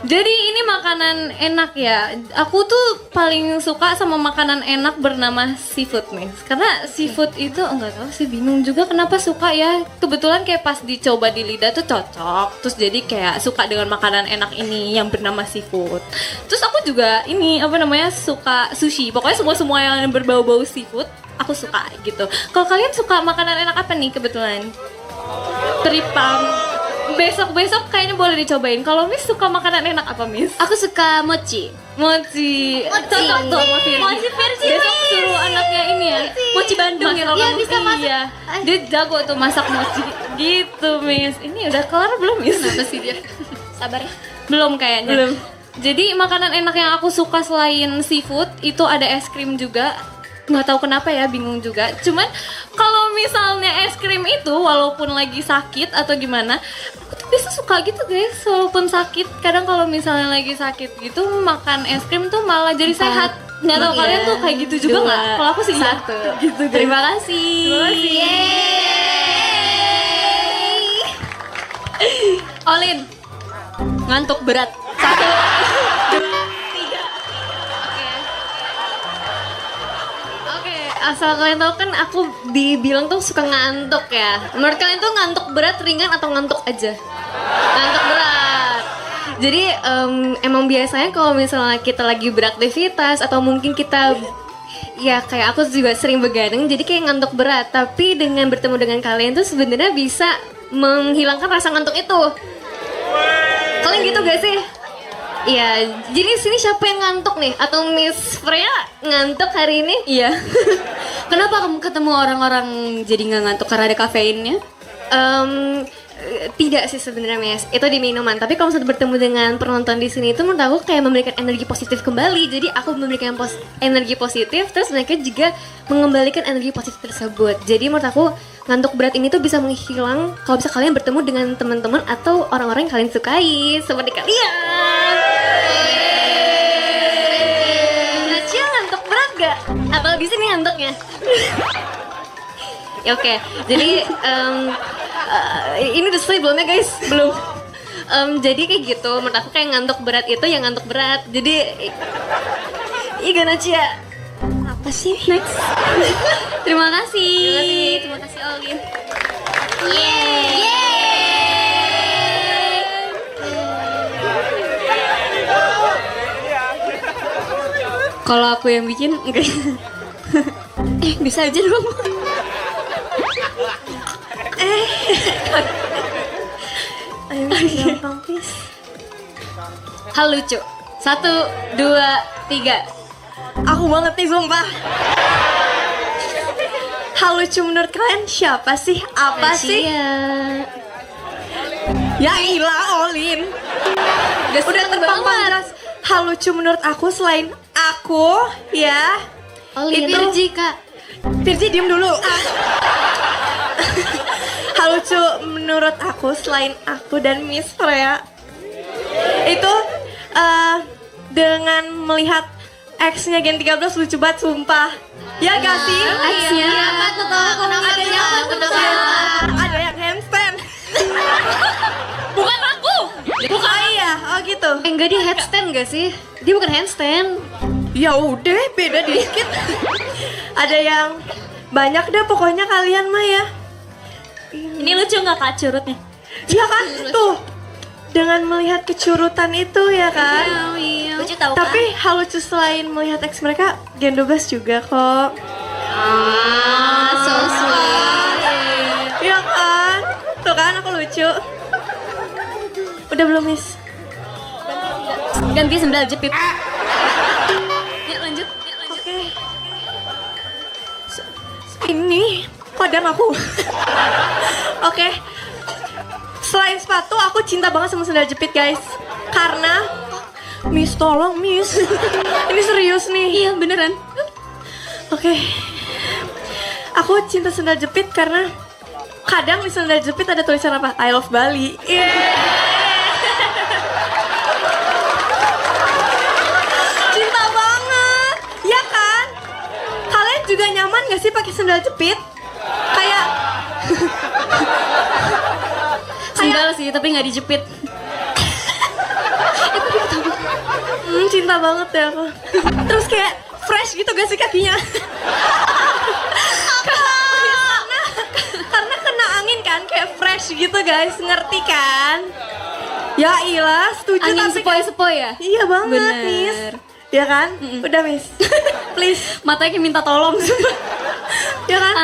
Jadi ini makanan enak ya. Aku tuh paling suka sama makanan enak bernama seafood nih. Karena seafood itu enggak tahu sih, bingung juga kenapa suka ya. Kebetulan kayak pas dicoba di lidah tuh cocok. Terus jadi kayak suka dengan makanan enak ini yang bernama seafood. Terus aku juga ini suka sushi. Pokoknya semua yang berbau-bau seafood aku suka gitu. Kalau kalian suka makanan enak apa nih kebetulan? Tripam. besok kayaknya boleh dicobain. Kalau Miss suka makanan enak apa Miss? Aku suka mochi. Mochi. Cocok tuh sama Virgi. Mochi Virgi, Besok suruh anaknya ini ya. Mochi Bandung ya, Iya kamu? bisa masak. Iya. Dia jago tuh masak mochi. Gitu Miss. Ini udah kelar belum Miss? Kenapa sih dia? Sabar ya. Belum kayaknya. Belum. Jadi makanan enak yang aku suka selain seafood itu ada es krim juga. Nggak tahu kenapa ya, bingung juga. Cuman kalau misalnya es krim itu walaupun lagi sakit atau gimana, aku tuh biasa suka gitu guys. Walaupun sakit, kadang kalau misalnya lagi sakit gitu makan es krim tuh malah jadi sehat. Nggak tahu kalian tuh kayak gitu juga nggak? Kalau aku sih iya. Gitu guys. Terima kasih. Olin, Ngantuk berat. Oke, asal kalian tahu kan aku dibilang tuh suka ngantuk ya. Menurut kalian tuh ngantuk berat, ringan atau ngantuk aja? Ngantuk berat. Jadi emang biasanya kalau misalnya kita lagi beraktivitas atau mungkin kita ya kayak aku juga sering begadang, jadi kayak ngantuk berat. Tapi dengan bertemu dengan kalian tuh sebenarnya bisa menghilangkan rasa ngantuk itu. Kalian gitu gak sih? Iya, jadi sini siapa yang ngantuk nih? Atau Miss Freya ngantuk hari ini? Iya. Kenapa kamu ketemu orang-orang jadi nggak ngantuk karena ada kafeinnya? Tidak sih sebenarnya Miss, itu di minuman. Tapi kalau sudah bertemu dengan penonton di sini itu menurut aku kayak memberikan energi positif kembali. Jadi aku memberikan energi positif, terus mereka juga mengembalikan energi positif tersebut. Jadi menurut aku ngantuk berat ini tuh bisa menghilang kalau bisa kalian bertemu dengan teman-teman atau orang-orang yang kalian sukai seperti kalian. Nacia ngantuk berat gak? Atau di sini ngantuknya? Ya oke, jadi ini udah selesai belum ya guys? Belum. Jadi kayak gitu, menurut aku kayak ngantuk berat itu yang ngantuk berat. Jadi, iya Nacia. Apa sih? Next. Terima kasih. Terima kasih Olin. Kalau aku yang bikin, enggak. Bisa aja dong. Ayo gampang please. Hal lucu. 1, 2, 3. Aku banget nih sumpah. Hal lucu menurut kalian siapa sih? Apa sih? Ya ilah Olin. Udah terpampang jelas. Hal lucu menurut aku selain aku ya. Olin. Itu Virgi, Kak. Virgi diem dulu. Hal lucu menurut aku selain aku dan Miss Freya itu dengan melihat X-nya Gen 13 lucu banget sumpah. Ya gak sih? X-nya. Apa tuh? Ada yang ada yang handstand. bukan aku. Bukan iya, oh gitu. Enggak, dia headstand gak sih? Dia bukan handstand. Ya udah, beda dikit. Ada yang banyak deh pokoknya kalian mah ya. Ini lucu nggak Kak curutnya? Iya kan? Tuh. Dengan melihat kecurutan itu ya kan? Lucu tahu Tapi hal lucu selain melihat ex mereka, Gen 12 juga kok. So sweet. Iya kan? Tuh kan aku lucu. Udah belum Miss? Ganti sendal jepit. Yuk lanjut. Oke. Ini kodam aku. Oke. Selain sepatu, aku cinta banget sama sendal jepit guys. Karena Miss tolong Miss. Ini serius nih. Iya beneran. Oke. Aku cinta sendal jepit karena kadang di sendal jepit ada tulisan apa? I love Bali. Cinta banget. Ya kan? Kalian juga nyaman gak sih pakai sendal jepit? Kayak Sendal sih tapi nggak dijepit. cinta banget ya aku. Terus kayak fresh gitu gak sih kakinya? karena kena angin kan kayak fresh gitu guys, ngerti kan? Ya ilah, setuju. Angin tapi sepoi-sepoi ya? iya banget Bener. Miss. Ya kan? Udah Miss. Please. Matanya kayak minta tolong. Ya kan?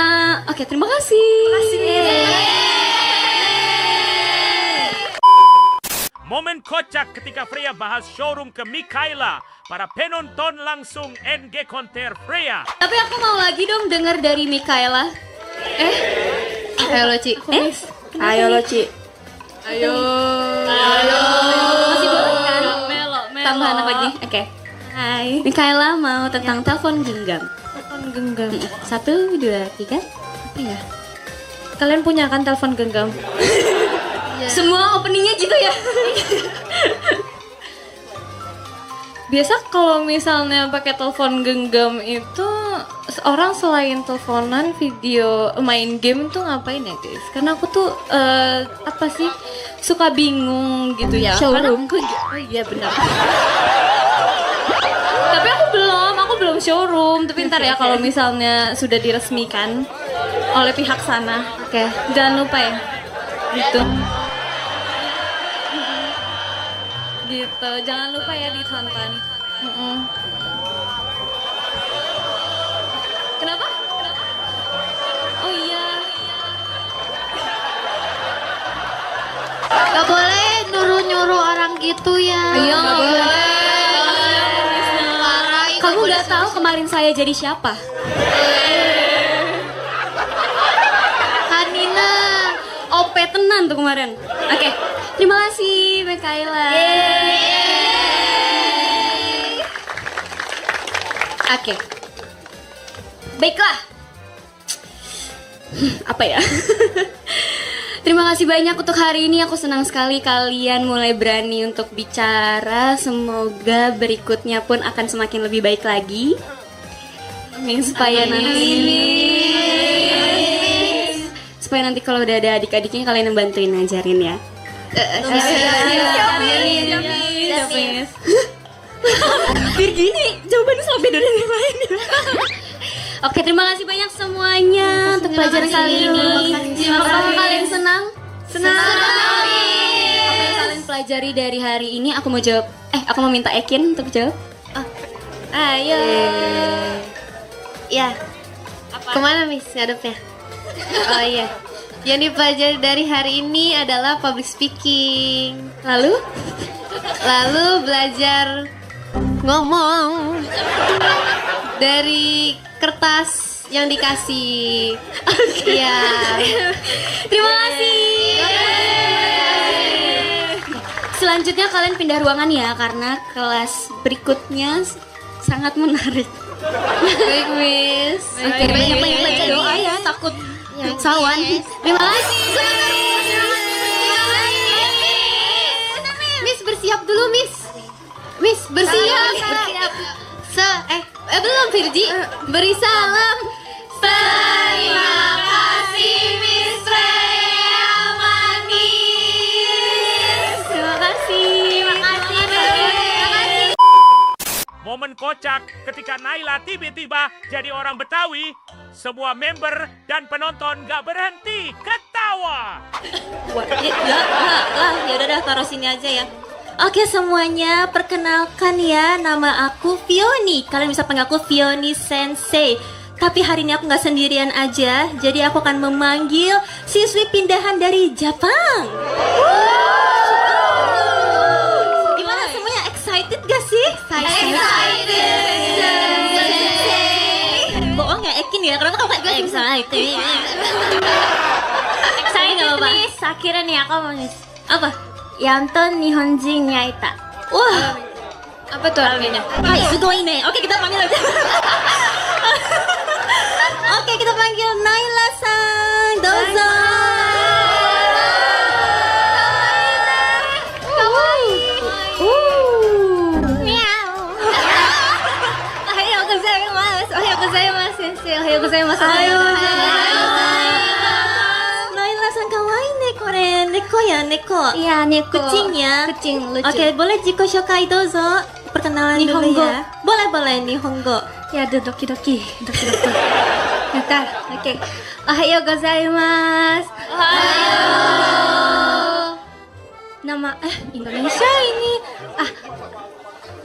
Oke, terima kasih. Makasih Miss. Momen kocak ketika Freya bahas showroom ke Mikaela. Para penonton langsung NG konter Freya. Tapi aku mau lagi dong dengar dari Mikaela. Ayo lo Ci. Ayo lo Ci. Ayo. Masih boleh kan? Melo. Tambahan apa lagi? Oke. Hai. Mikaela mau tentang telepon genggam. Telepon genggam. 1, 2, 3. Iya. Kalian punya kan telepon genggam? Semua openingnya gitu ya. Biasa kalau misalnya pakai telepon genggam itu orang selain teleponan, video, main game tuh ngapain ya guys? Karena aku tuh apa sih suka bingung gitu ya. Showroom? Oh iya benar. Tapi aku belum showroom. Tapi ntar ya kalau misalnya sudah diresmikan oleh pihak sana. Oke, jangan lupa ya. Gitu. Gitu, jangan lupa ya ditonton. Kenapa? Oh iya. Gak boleh nyuruh-nyuruh orang gitu ya. Iya, Gak boleh. Kamu udah tahu kemarin saya jadi siapa? Kanina. OP tenan tuh kemarin. Oke, terima kasih Mikaela. Oke. Baiklah. Apa ya? Terima kasih banyak untuk hari ini. Aku senang sekali kalian mulai berani untuk bicara. Semoga berikutnya pun akan semakin lebih baik lagi. Amin. Supaya nanti kalau udah ada adik-adiknya kalian yang bantuin ngajarin ya. Virginia, jawabannya selalu beda dari yang lain. Oke, terima kasih banyak semuanya untuk pelajaran kali ini. Apakah kalian senang? Senang. Apa yang kalian pelajari dari hari ini? Aku mau jawab. Aku mau minta Ekin untuk jawab. Ayo. Ya. Kemana Miss ngadepnya? Oh iya. Yang dipelajari dari hari ini adalah public speaking. Lalu Belajar ngomong dari kertas yang dikasih. Iya. terima kasih. Selanjutnya kalian pindah ruangan ya karena kelas berikutnya sangat menarik. Baik Miss. Oke, banyak-banyak baca doa ya, takut sawan. Terima kasih. Miss bersiap dulu Miss. Miss bersiap. Belum Virgi. Beri salam. Terima kasih Miss Freya manis. Terima kasih. Momen kocak ketika Naila tiba-tiba jadi orang Betawi. Semua member dan penonton gak berhenti ketawa. Ya udah taruh sini aja ya. Oke semuanya, perkenalkan ya, nama aku Fioni. Kalian bisa panggil aku Fioni Sensei. Tapi hari ini aku nggak sendirian aja, jadi aku akan memanggil siswi pindahan dari Jepang. Gimana semuanya, excited gak sih? Excited. Bohong ya, Ekin ya, kenapa kamu gak excited? Excited nih, akhirnya nih aku mau nih. Apa? Yanton Nihonjin Nyaita. Wah, apa tuh artinya? Hai, sugoi ne. Oke, kita panggil aja. Oke, kita panggil Naila-san. Dozo. Ohayou gozaimasu. Ohayou gozaimasu, sensei. Ohayou gozaimasu. Naila-san kawaii ne, kore. Neko ya, neko. Iya, neko. Kucing ya. Kucing lucu. Oke, boleh jiko shokai dozo. Perkenalan dulu ya. Boleh, Nihongo. Ya, doki-doki. Bentar, oke. Ohayou gozaimasu. Nama, Indonesia ini.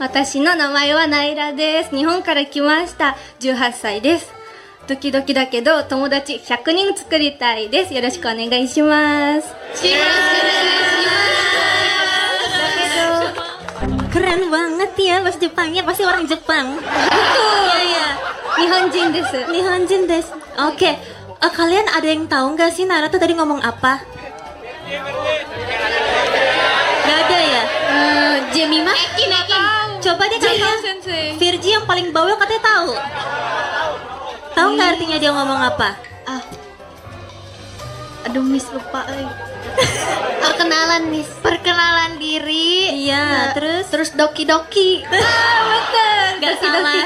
Watashi no namae wa Naila desu. Nihon kara kimashita. 18歳です。時々だけど友達100人作りたいです。よろしくお願いします。よろしくお願いします。Keren banget ya bahasa Jepangnya, pasti orang Jepang. Iya iya. Nihonjin desu. Nihonjin desu. Oke. Kalian ada yang tahu nggak sih Nara tuh tadi ngomong apa? Gak ada ya? Jemima. Coba deh kalian. Virgi yang paling bawel katanya tahu. Tahu nggak artinya dia ngomong apa? Aduh Miss lupa. Perkenalan Miss. Perkenalan diri. Iya, terus Doki-doki. betul. Gak salah sih.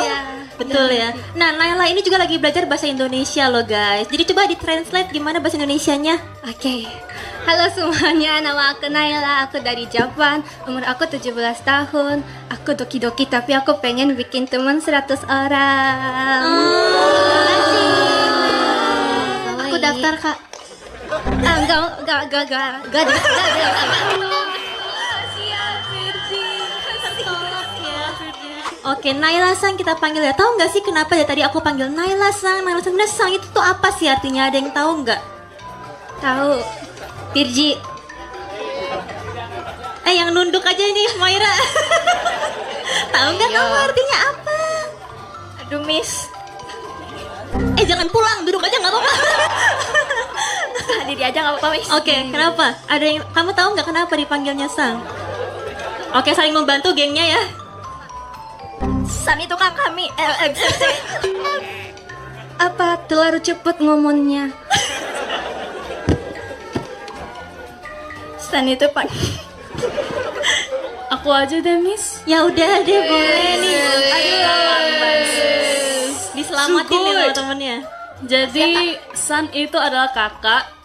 Iya. Betul ya. Nah, Naila ini juga lagi belajar bahasa Indonesia loh guys. Jadi coba ditranslate gimana bahasa Indonesianya. Oke. Halo semuanya, nama aku Naila, aku dari Japan. Umur aku 17 tahun. Aku doki-doki tapi aku pengen bikin teman 100 orang. Aku daftar Kak. Enggak deh. Oke, Naila Sang kita panggil ya. Tahu nggak sih kenapa ya tadi aku panggil Naila Sang? Naila Sang, Sang itu tuh apa sih artinya? Ada yang tahu nggak? Tahu. Virgi. Yang nunduk aja nih, Moira. Tahu nggak kamu artinya apa? Aduh Miss, Jangan pulang, duduk aja nggak apa-apa. diri aja nggak apa-apa Miss. Oke, kenapa? Ada yang kamu tahu nggak kenapa dipanggilnya Sang? Oke, saling membantu gengnya ya. San itu kan kami LMCC. Apa terlalu cepet ngomongnya? San itu pak. Aku aja deh, Miss. Ya udah deh, boleh nih. Diselamatin nih sama temennya. Jadi San itu adalah kakak.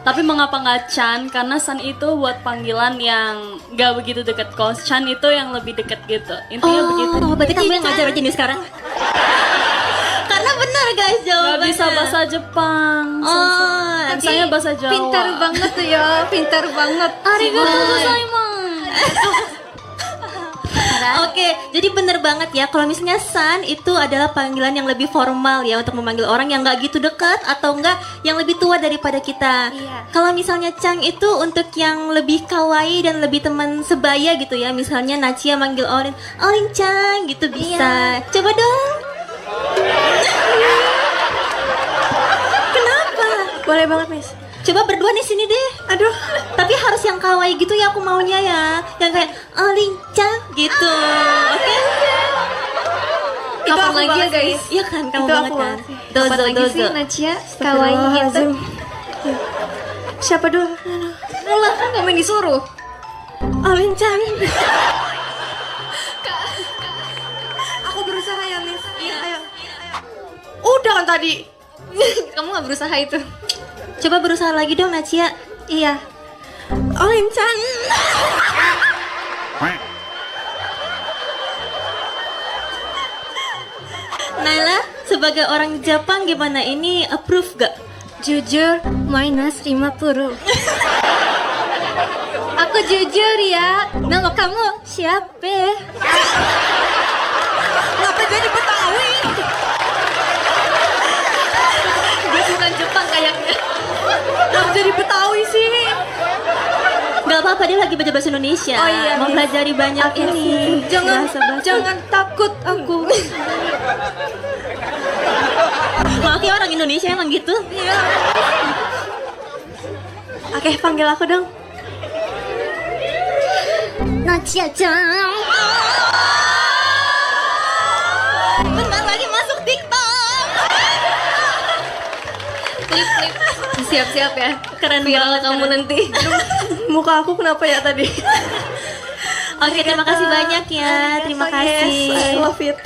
Tapi mengapa nggak Chan? Karena San itu buat panggilan yang nggak begitu deket. Kalau Chan itu yang lebih deket gitu. Intinya begitu. Oh, berarti kamu yang ngajar aja nih sekarang. Karena benar guys jawabannya. Gak bisa bahasa Jepang. Saya bahasa Jawa. Pintar banget tuh ya, pintar banget. Arigatou gozaimasu. Oke, jadi bener banget ya kalau misalnya San itu adalah panggilan yang lebih formal ya untuk memanggil orang yang nggak gitu dekat atau enggak yang lebih tua daripada kita. Kalau misalnya Chang itu untuk yang lebih kawaii dan lebih teman sebaya gitu ya. Misalnya Nachia manggil Olin, Olin Chang gitu bisa. Coba dong. Kenapa? Boleh banget Miss. Coba berdua nih sini deh. Aduh, tapi harus yang kawaii gitu ya aku maunya ya. Yang kayak Lincang gitu. Oke? Kapan lagi ya guys? Iya kan, kamu Itu banget aku kan. banget Dozo, Kapan lagi sih dozo. Nachia kawaii gitu? Siapa dulu? Lah kan kamu yang disuruh. Lincang. Aku berusaha ya Miss. Iya, ayo. Udah kan tadi. Kamu gak berusaha itu. Coba berusaha lagi dong, Nachia. Iya. Lincang. Naila, sebagai orang Jepang gimana ini approve gak? Jujur minus 50. Aku jujur ya. Nama kamu siapa? Ngapa jadi Betawi? Dia bukan Jepang kayaknya. Ngapa jadi Betawi sih? Gak apa-apa, dia lagi belajar bahasa Indonesia. Oh iya, mau belajar banyak ini. Jangan takut aku. Maaf ya orang Indonesia emang gitu. Iya. Oke, panggil aku dong. Nachia-chan. Bentar lagi masuk TikTok. Klip. Siap-siap ya. Keren Viral banget kamu keren. nanti. Muka aku kenapa ya tadi? Oke, terima kasih banyak ya. Terima kasih. Yes, I love it.